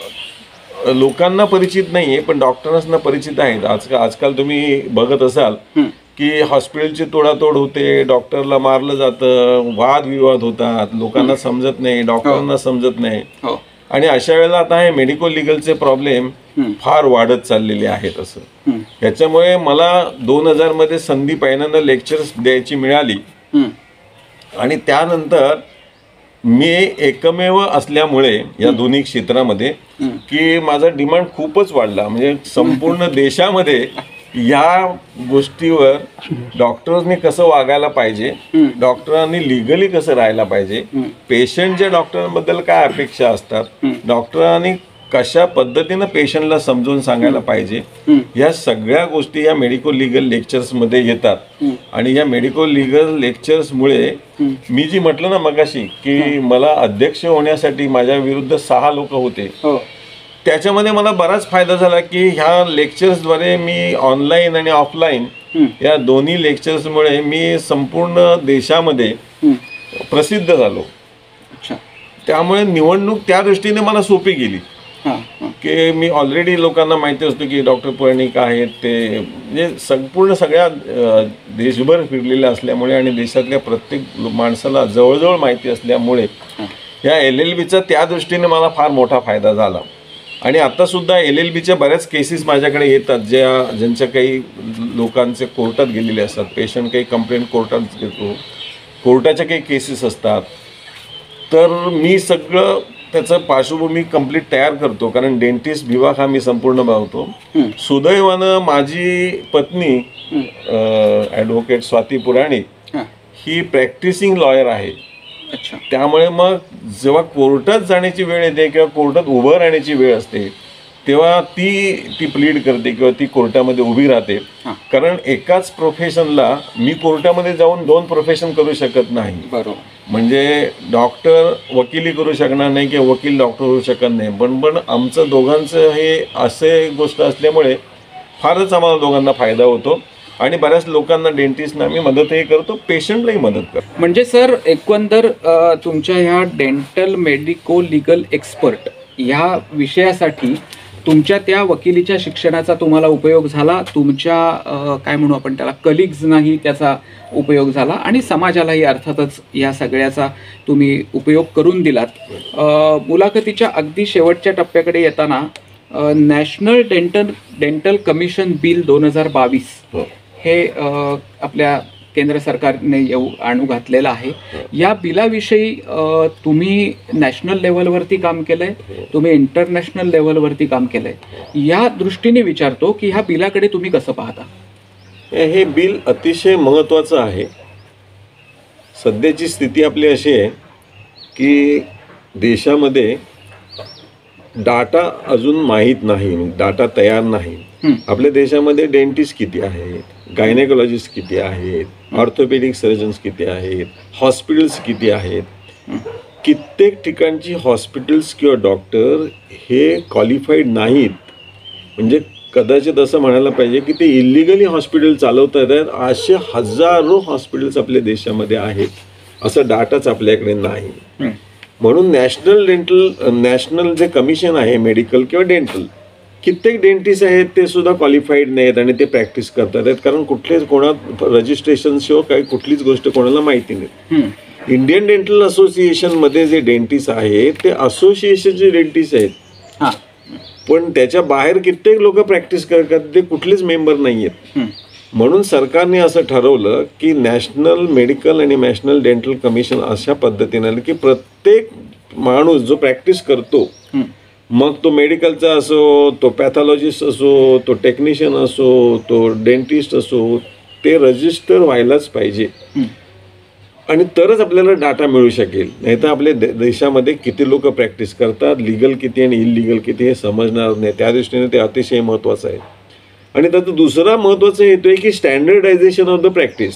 लोकांना परिचित नाही आहे पण डॉक्टर्सना परिचित आहेत. आजकाल तुम्ही बघत असाल की हॉस्पिटलची तोडातोड होते, डॉक्टरला मारलं जातं, वादविवाद होतात, लोकांना समजत नाही, डॉक्टरांना समजत नाही. आणि अशा वेळेला आता हे मेडिको लिगलचे प्रॉब्लेम फार वाढत चाललेले आहेत. असं याच्यामुळे मला 2000 मध्ये संधी पहिल्यांदा लेक्चर्स द्यायची मिळाली. आणि त्यानंतर मी एकमेव असल्यामुळे या दोन्ही क्षेत्रामध्ये की माझा डिमांड खूपच वाढला. म्हणजे संपूर्ण देशामध्ये या गोष्टीवर डॉक्टरांनी कसं वागायला पाहिजे, डॉक्टरांनी लिगली कसं राहायला पाहिजे, पेशंटच्या डॉक्टरांबद्दल काय अपेक्षा असतात, डॉक्टरांनी कशा पद्धतीनं पेशंटला समजून सांगायला पाहिजे, या सगळ्या गोष्टी या मेडिको लिगल लेक्चर्समध्ये येतात. आणि या मेडिको लिगल लेक्चर्समुळे मी जी म्हटलं ना मगाशी की मला अध्यक्ष होण्यासाठी माझ्या विरुद्ध 6 लोक होते, त्याच्यामध्ये मला बराच फायदा झाला की ह्या लेक्चर्सद्वारे मी ऑनलाईन आणि ऑफलाईन या दोन्ही लेक्चर्समुळे मी संपूर्ण देशामध्ये प्रसिद्ध झालो. त्यामुळे निवडणूक त्या दृष्टीने मला सोपी गेली की मी ऑलरेडी लोकांना माहिती असतो की डॉक्टर पुराणिक आहेत, ते म्हणजे संपूर्ण सगळ्या देशभर फिरलेले असल्यामुळे आणि देशातल्या प्रत्येक माणसाला जवळजवळ माहिती असल्यामुळे या LLBचा त्या दृष्टीने मला फार मोठा फायदा झाला. आणि आत्तासुद्धा LLBच्या बऱ्याच केसेस माझ्याकडे येतात ज्यांच्या काही लोकांचे कोर्टात गेलेले असतात, पेशंट काही कंप्लेंट कोर्टात घेतो, कोर्टाच्या काही केसेस असतात, तर मी सगळं त्याचं पार्श्वभूमी कंप्लीट तयार करतो, कारण डेंटिस्ट विभाग हा मी संपूर्ण बघतो. सुदैवानं माझी पत्नी ॲडव्होकेट स्वाती पुराणिक ही प्रॅक्टिसिंग लॉयर आहे. त्यामुळे मग जेव्हा कोर्टात जाण्याची वेळ येते किंवा कोर्टात उभं राहण्याची वेळ असते तेव्हा ती प्लीड करते किंवा ती कोर्टामध्ये उभी राहते. कारण एकाच प्रोफेशनला मी कोर्टामध्ये जाऊन 2 प्रोफेशन करू शकत नाही. बरोबर. म्हणजे डॉक्टर वकिली करू शकणार नाही किंवा वकील डॉक्टर होऊ शकत नाही. पण आमचं दोघांचं हे असे गोष्ट असल्यामुळे फारच आम्हाला दोघांना फायदा होतो. आणि बऱ्याच लोकांना डेंटिस्टना आम्ही मदतही करतो, पेशंटलाही मदत करतो. म्हणजे सर एकंदर तुमच्या ह्या डेंटल मेडिको लिगल एक्सपर्ट ह्या विषयासाठी तुमच्या त्या वकिलीच्या शिक्षणाचा तुम्हाला उपयोग झाला, तुमच्या काय म्हणू आपण त्याला कलिग्सनाही त्याचा उपयोग झाला आणि समाजालाही अर्थातच या सगळ्याचा तुम्ही उपयोग करून दिलात. मुलाखतीच्या अगदी शेवटच्या टप्प्याकडे येताना नॅशनल डेंटल कमिशन बिल 2022 हे आपल्या केंद्र सरकारने आणू घातलेलं आहे. या बिलाविषयी तुम्ही नॅशनल लेवलवरती काम केलंय, तुम्ही इंटरनॅशनल लेवलवरती काम केलंय, या दृष्टीने विचारतो की ह्या बिलाकडे तुम्ही कसं पाहता? हे बिल अतिशय महत्त्वाचं आहे. सध्याची स्थिती आपली अशी आहे की देशामध्ये डाटा अजून माहीत नाही, डाटा तयार नाही. आपल्या देशामध्ये डेंटिस्ट किती आहेत, गायनेकोलॉजिस्ट किती आहेत, ऑर्थोपेडिक सर्जन्स किती आहेत, हॉस्पिटल्स किती आहेत. कित्येक ठिकाणची हॉस्पिटल्स किंवा डॉक्टर हे क्वालिफाईड नाहीत. म्हणजे कदाचित असं म्हणायला पाहिजे की ते इलिगली हॉस्पिटल चालवतात आहेत. असे हजारो हॉस्पिटल्स आपल्या देशामध्ये आहेत. असं डाटाच आपल्याकडे नाही. म्हणून नॅशनल जे कमिशन आहे मेडिकल किंवा डेंटल, कित्येक डेंटिस्ट आहेत ते सुद्धा क्वालिफाईड नाहीत आणि ते प्रॅक्टिस करतात आहेत, कारण कुठलेच कोणात रजिस्ट्रेशन शिवाय काही कुठलीच गोष्ट कोणाला माहिती नाही. इंडियन डेंटल असोसिएशनमध्ये जे डेंटिस्ट आहेत ते असोसिएशनचे डेंटिस्ट आहेत, पण त्याच्या बाहेर कित्येक लोक प्रॅक्टिस करतात, ते कुठलेच मेंबर नाही आहेत. म्हणून सरकारने असं ठरवलं की नॅशनल मेडिकल आणि नॅशनल डेंटल कमिशन अशा पद्धतीने की प्रत्येक माणूस जो प्रॅक्टिस करतो, मग तो मेडिकलचा असो, तो पॅथॉलॉजिस्ट असो, तो टेक्निशियन असो, तो डेंटिस्ट असो, ते रजिस्टर व्हायलाच पाहिजे. आणि तरच आपल्याला डाटा मिळू शकेल. नाहीतर आपल्या देशामध्ये किती लोक प्रॅक्टिस करतात, लिगल किती आणि इलिगल किती हे समजणार नाही. त्या दृष्टीने ते अतिशय महत्त्वाचं आहे. आणि त्याचा दुसरा महत्त्वाचा हेतू आहे की standardisation of the practice.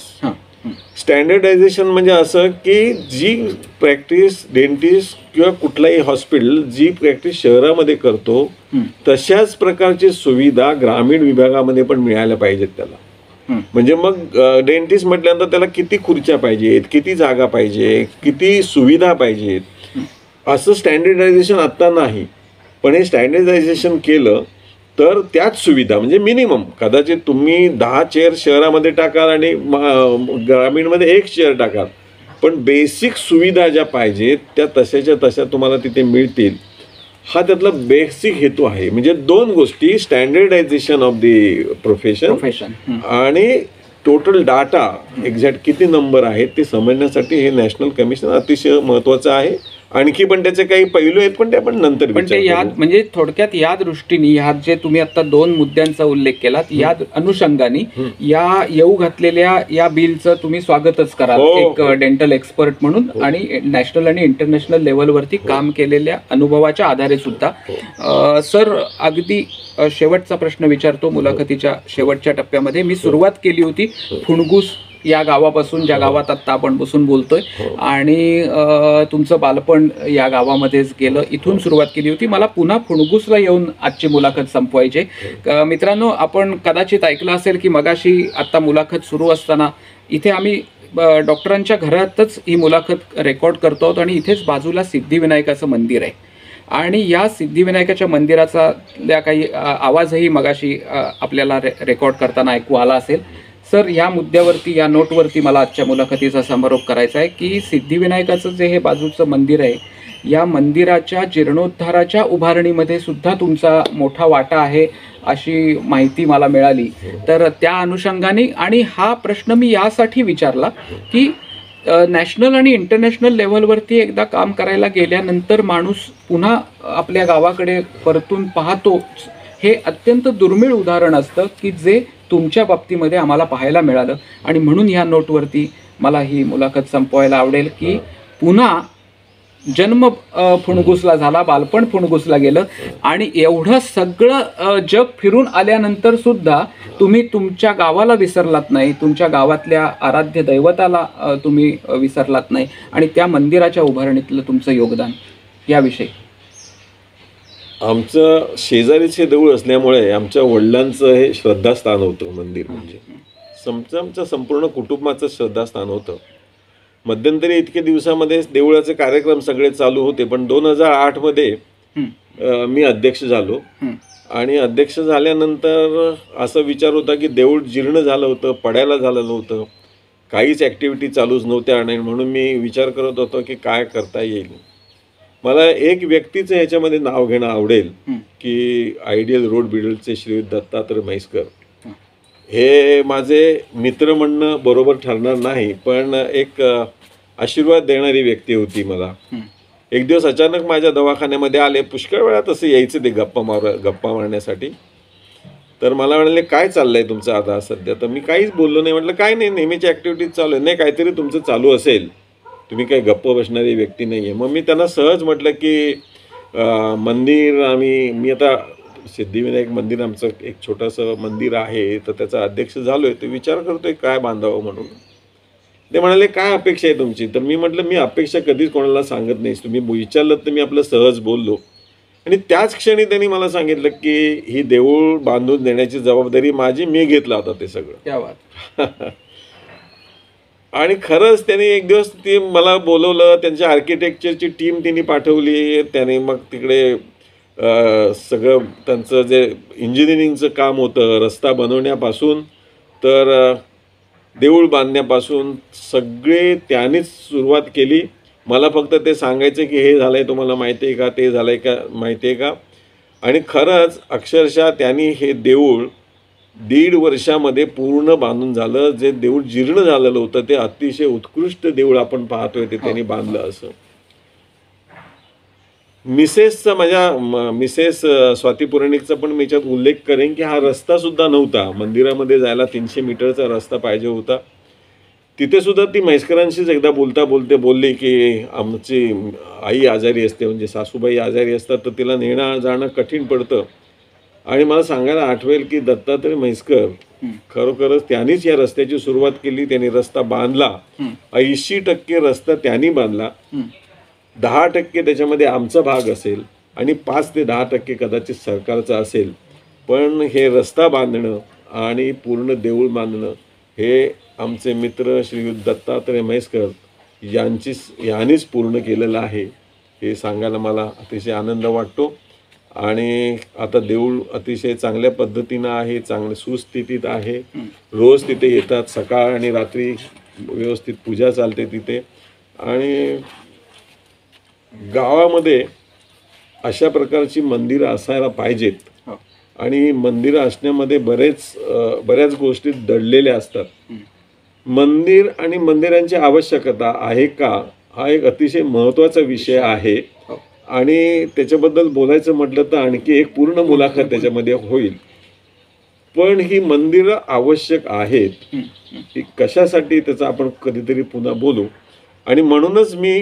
Standardisation म्हणजे असं की जी प्रॅक्टिस डेंटिस्ट किंवा कुठलाही हॉस्पिटल जी प्रॅक्टिस शहरामध्ये करतो तशाच प्रकारची सुविधा ग्रामीण विभागामध्ये पण मिळायला पाहिजेत त्याला. म्हणजे मग डेंटिस्ट म्हटल्यानंतर त्याला किती खुर्च्या पाहिजेत, किती जागा पाहिजे, किती सुविधा पाहिजेत, असं स्टँडर्डायझेशन आत्ता नाही. पण हे स्टँडर्डायझेशन केलं तर त्याच सुविधा म्हणजे मिनिमम कदाचित तुम्ही 10 चेअर शहरामध्ये टाकाल आणि ग्रामीणमध्ये 1 चेअर टाकाल, पण बेसिक सुविधा ज्या पाहिजेत त्या तशाच्या तशा तुम्हाला तिथे मिळतील. हा त्यातला बेसिक हेतू आहे. म्हणजे 2 गोष्टी, स्टँडर्डायझेशन ऑफ दी प्रोफेशन आणि टोटल डाटा एक्झॅक्ट किती नंबर आहेत ते समजण्यासाठी हे नॅशनल कमिशन अतिशय महत्त्वाचं आहे. आणखी पण त्याचे काही पैलू आहेत, पण ते आपण नंतर पण ते विचार करू. म्हणजे थोडक्यात या दृष्टीने ह्यात जे तुम्ही आता 2 मुद्द्यांचा उल्लेख केलात, या अनुषंगाने या येऊ घातलेल्या या बिलचं तुम्ही स्वागतच कराल हो, एक डेंटल एक्सपर्ट म्हणून आणि नॅशनल आणि इंटरनॅशनल लेवलवरती काम केलेल्या अनुभवाच्या आधारे सुद्धा. सर, अगदी शेवटचा प्रश्न विचारतो मुलाखतीच्या शेवटच्या टप्प्यामध्ये. मी सुरुवात केली होती फुणगुस या गावापासून, ज्या गावात आता आपण बसून बोलतोय, आणि तुमचं बालपण या गावामध्येच गेलं, इथून सुरुवात केली होती. मला पुन्हा फुणगुसला येऊन आजची मुलाखत संपवायची. मित्रांनो, आपण कदाचित ऐकलं असेल की मगाशी आता मुलाखत सुरू असताना इथे आम्ही डॉक्टरांच्या घरातच ही मुलाखत रेकॉर्ड करतो आहोत आणि इथेच बाजूला सिद्धिविनायकाचं मंदिर आहे आणि या सिद्धिविनायकाच्या मंदिराचा काही आवाजही मगाशी आपल्याला रेकॉर्ड करताना ऐकू आला असेल. सर, या मुद्द्यावरती, या नोटवरती मला आजच्या मुलाखतीचा समारोप करायचा आहे की सिद्धिविनायकाचं जे हे बाजूचं मंदिर आहे, या मंदिराच्या जीर्णोद्धाराच्या उभारणीमध्ये सुद्धा तुमचा मोठा वाटा आहे अशी माहिती मला मिळाली. तर त्या अनुषंगाने, आणि हा प्रश्न मी यासाठी विचारला की नॅशनल आणि इंटरनॅशनल लेव्हलवरती एकदा काम करायला गेल्यानंतर माणूस पुन्हा आपल्या गावाकडे परतून पाहतो. हे अत्यंत दुर्मिळ उदाहरण असतं की जे तुमच्या बाबतीमध्ये आम्हाला पाहायला मिळालं, आणि म्हणून ह्या नोटवरती मला ही मुलाखत संपवायला आवडेल की पुन्हा जन्म फुणगुसला झाला, बालपण फुणगुसला गेलं, आणि एवढं सगळं जग फिरून आल्यानंतर सुद्धा तुम्ही तुमच्या गावाला विसरलात नाही, तुमच्या गावातल्या आराध्य दैवताला तुम्ही विसरलात नाही, आणि त्या मंदिराच्या उभारणीतलं तुमचं योगदान याविषयी. आमचं शेजारीचे देऊळ असल्यामुळे आमच्या वडिलांचं हे श्रद्धास्थान होतं मंदिर. म्हणजे आमच्या संपूर्ण कुटुंबाचं श्रद्धास्थान होतं. मध्यंतरी इतके दिवसामध्ये देवळाचे कार्यक्रम सगळे चालू होते, पण 2008 मध्ये मी अध्यक्ष झालो, आणि अध्यक्ष झाल्यानंतर असा विचार होता की देऊळ जीर्ण झालं होतं, पडायला झालेलं होतं, काहीच ॲक्टिव्हिटी चालूच नव्हत्या, आणि म्हणून मी विचार करत होतो की काय करता येईल. मला एक व्यक्तीचं ह्याच्यामध्ये नाव घेणं आवडेल की आयडियल रोड बिल्डरचे श्री दत्तात्रय म्हैसकर. हे माझे मित्र म्हणणं बरोबर ठरणार नाही, पण एक आशीर्वाद देणारी व्यक्ती होती मला. एक दिवस अचानक माझ्या दवाखान्यामध्ये आले. पुष्कळ वेळा तसं यायचं ते गप्पा मारण्यासाठी. तर मला म्हणाले, काय चाललंय तुमचं आता सध्या? तर मी काहीच बोललो नाही. म्हटलं काय नाही, नेहमीची ॲक्टिव्हिटीज चालू आहे. नाही, काहीतरी तुमचं चालू असेल, तुम्ही काही गप्प बसणारी व्यक्ती नाही आहे. मग मी त्यांना सहज म्हटलं की मंदिर मी आता सिद्धिविनायक मंदिर आमचं एक छोटंसं मंदिर आहे, तर त्याचा अध्यक्ष झालो आहे, तर विचार करतोय काय बांधावं म्हणून. ते म्हणाले, काय अपेक्षा आहे तुमची? तर मी म्हटलं, मी अपेक्षा कधीच कोणाला सांगत नाहीस, तुम्ही विचारलं तर मी आपलं सहज बोललो. आणि त्याच क्षणी त्यांनी मला सांगितलं की ही देऊळ बांधून देण्याची जबाबदारी माझी, मी घेतला होता ते सगळं. आणि खरंच त्यांनी एक दिवस ते मला बोलवलं, त्यांच्या आर्किटेक्चरची टीम त्यांनी पाठवली. त्याने मग तिकडे सगळं त्यांचं जे इंजिनिअरिंगचं काम होतं, रस्ता बनवण्यापासून तर देऊळ बांधण्यापासून सगळे त्यानेच सुरुवात केली. मला फक्त ते सांगायचं की हे झालं आहे तुम्हाला माहिती आहे का, ते झालं आहे का माहिती आहे का. आणि खरंच अक्षरशः त्यांनी हे देऊळ 1.5 वर्षामध्ये पूर्ण बांधून झालं. जे देऊळ जीर्ण झालेलं होतं ते अतिशय उत्कृष्ट देऊळ आपण पाहतोय ते त्यांनी बांधलं. असं माझ्या मिसेस स्वाती पुराणिकचा पण मी याच्यात उल्लेख करेन की हा रस्ता सुद्धा नव्हता. मंदिरामध्ये जायला 300 मीटरचा रस्ता पाहिजे होता. तिथे सुद्धा ती म्हैसकरांशीच एकदा बोलते बोलली की आमची आई आजारी असते, म्हणजे सासूबाई आजारी असतात, तर तिला नेणं जाणं कठीण पडतं. आणि मला सांगायला आठवेल की दत्तात्रय म्हैसकर खरोखरच त्यांनीच या रस्त्याची सुरुवात केली. त्यांनी रस्ता बांधला. 80% रस्ता त्यांनी बांधला. 10% त्याच्यामध्ये आमचा भाग असेल आणि 5 ते 10% कदाचित सरकारचा असेल. पण हे रस्ता बांधणं आणि पूर्ण देऊळ बांधणं हे आमचे मित्र श्री दत्तात्रय म्हैसकर यांनीच पूर्ण केलेलं आहे. हे सांगायला मला अतिशय आनंद वाटतो. आणि आता देऊळ अतिशय चांगल्या पद्धतीनं आहे, चांगल्या सुस्थितीत आहे. रोज तिथे येतात, सकाळ आणि रात्री व्यवस्थित पूजा चालते तिथे. आणि गावामध्ये अशा प्रकारची मंदिरं असायला पाहिजेत. आणि मंदिरं असण्यामध्ये बऱ्याच गोष्टी दडलेल्या असतात. मंदिर आणि मंदिरांची आवश्यकता आहे का हा एक अतिशय महत्त्वाचा विषय आहे हो. आणि त्याच्याबद्दल बोलायचं म्हटलं तर आणखी एक पूर्ण मुलाखत त्याच्यामध्ये होईल. पण ही मंदिरं आवश्यक आहेत, ही कशासाठी त्याचं आपण कधीतरी पुन्हा बोलू. आणि म्हणूनच मी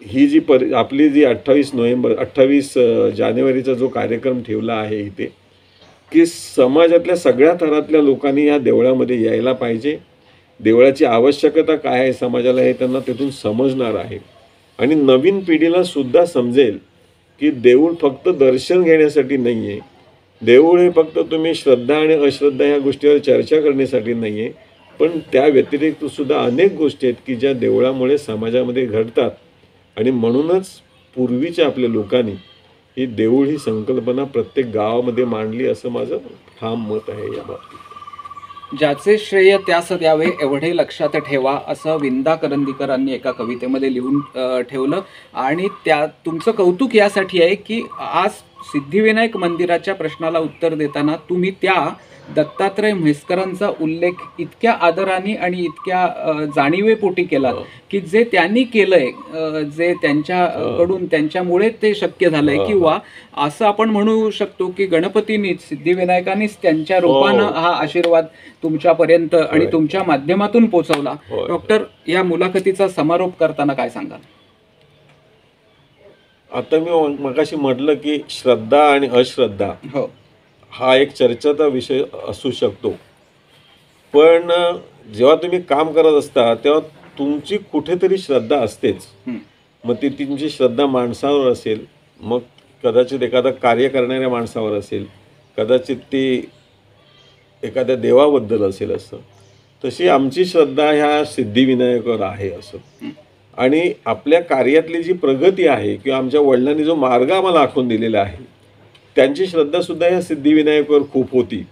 ही जी आपली जी 28 जानेवारीचा जो कार्यक्रम ठेवला आहे इथे, की समाजातल्या सगळ्या थरातल्या लोकांनी या देवळामध्ये यायला पाहिजे. देवळाची आवश्यकता काय आहे समाजाला हे त्यांना तिथून समजणार आहे. आणि नवीन पिढीला सुद्धा समजेल की देऊळ फक्त दर्शन घेण्यासाठी नाही आहे. देऊळ हे फक्त तुम्ही श्रद्धा आणि अश्रद्धा ह्या गोष्टीवर चर्चा करण्यासाठी नाही आहे, पण त्या व्यतिरिक्त सुद्धा अनेक गोष्टी आहेत की ज्या देवळामुळे समाजामध्ये घडतात. आणि म्हणूनच पूर्वीच्या आपल्या लोकांनी ही देऊळ ही संकल्पना प्रत्येक गावामध्ये मांडली असं माझं ठाम मत आहे या बाबतीत. ज्याचे श्रेय त्यास द्यावे एवढे लक्षात ठेवा असं विंदा करंदीकरांनी एका कवितेमध्ये लिहून ठेवलं. आणि त्या तुमचं कौतुक यासाठी आहे की आज सिद्धिविनायक मंदिराच्या प्रश्नाला उत्तर देताना तुम्ही त्या दत्तात्रय म्हैसकरांचा उल्लेख इतक्या आदराने आणि इतक्या जाणीवेपोटी केला की जे त्यांनी केलंय, जे त्यांच्याकडून त्यांच्यामुळे ते शक्य झालंय. किंवा असं आपण म्हणू शकतो की गणपतींनीच सिद्धिविनायकांनीच त्यांच्या रूपानं हा आशीर्वाद तुमच्यापर्यंत आणि तुमच्या माध्यमातून पोहोचवला. डॉक्टर, या मुलाखतीचा समारोप करताना काय सांगाल? आता मी मगाशी म्हटलं की श्रद्धा आणि अश्रद्धा हो, हा एक चर्चेचा विषय असू शकतो. पण जेव्हा तुम्ही काम करत असता तेव्हा तुमची कुठेतरी श्रद्धा असतेच. मग ती तुमची श्रद्धा माणसावर असेल, मग कदाचित एखादा कार्य करणाऱ्या माणसावर असेल, कदाचित ती एखाद्या देवाबद्दल असेल. असं तशी आमची श्रद्धा ह्या सिद्धिविनायकावर आहे असं. आणि आपल्या कार्यातली जी प्रगती आहे किंवा आमच्या वडिलांनी जो मार्ग आम्हाला आखून दिलेला आहे त्यांची श्रद्धासुद्धा या सिद्धिविनायकावर खूप होती.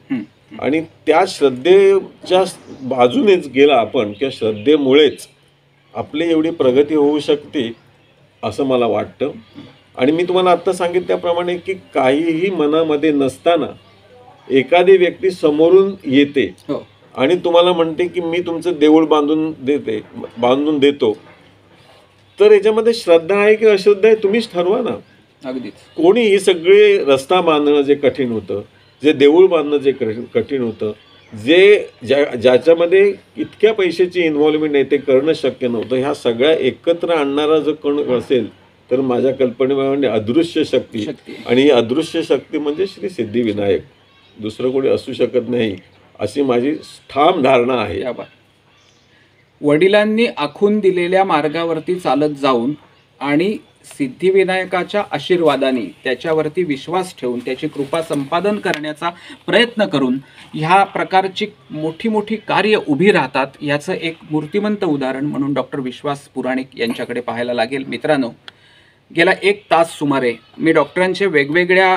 आणि त्या श्रद्धेच्या बाजूनेच गेला आपण, किंवा श्रद्धेमुळेच आपली एवढी प्रगती होऊ शकते असं मला वाटतं. आणि मी तुम्हाला आत्ता सांगितल्याप्रमाणे की काहीही मनामध्ये नसताना एखादी व्यक्ती समोरून येते आणि तुम्हाला म्हणते की मी तुमचं देऊळ बांधून देतो, तर याच्यामध्ये श्रद्धा आहे की अश्रद्धा आहे तुम्हीच ठरवा ना. अगदीच. कोणी ही सगळे रस्ता बांधणं जे कठीण होतं, जे देऊळ बांधणं जे कठीण होतं, ज्याच्यामध्ये इतक्या पैशाची इन्व्हॉल्वमेंट आहे ते करणं शक्य नव्हतं, ह्या सगळ्या एकत्र आणणारा जर कोण असेल तर माझ्या कल्पनेप्रमाणे अदृश्य शक्ती. आणि ही अदृश्य शक्ती म्हणजे श्री सिद्धिविनायक, दुसरं कोणी असू शकत नाही अशी माझी ठाम धारणा आहे. वडिलांनी आखून दिलेल्या मार्गावरती चालत जाऊन आणि सिद्धिविनायकाच्या आशीर्वादाने त्याच्यावरती विश्वास ठेवून त्याची कृपा संपादन करण्याचा प्रयत्न करून ह्या प्रकारची मोठी मोठी कार्य उभी राहतात. याचं एक मूर्तिमंत उदाहरण म्हणून डॉक्टर विश्वास पुराणिक यांच्याकडे पाहायला लागेल. मित्रांनो, गेला 1 तास सुमारे मी डॉक्टरांचे वेगवेगळ्या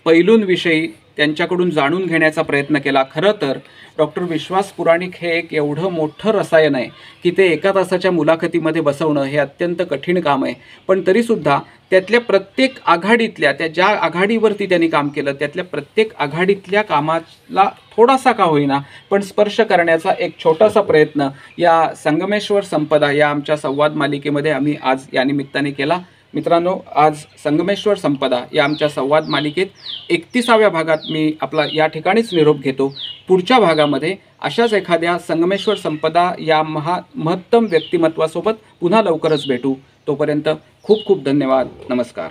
पैलूंविषयी त्यांच्याकडून जाणून घेण्याचा प्रयत्न केला. खरं तर डॉक्टर विश्वास पुराणिक हे एक एवढं मोठं रसायन आहे की ते 1 तासाच्या मुलाखतीमध्ये बसवणं हे अत्यंत कठीण काम आहे. पण तरीसुद्धा त्यातल्या प्रत्येक आघाडीतल्या, त्या ज्या आघाडीवरती त्यांनी काम केलं त्यातल्या प्रत्येक आघाडीतल्या कामाला थोडासा का होईना पण स्पर्श करण्याचा एक छोटासा प्रयत्न या संगमेश्वर संपदा या आमच्या संवाद मालिकेमध्ये आम्ही आज या निमित्ताने केला. मित्रांनो, आज संगमेश्वर संपदा या आमच्या संवाद मालिकेत 31व्या भागात मी आपला या ठिकाणीच निरोप घेतो. पुढच्या भागामध्ये अशाच एखाद्या संगमेश्वर संपदा या महत्तम व्यक्तिमत्वासोबत पुन्हा लवकरच भेटू. तोपर्यंत खूप खूप धन्यवाद. नमस्कार.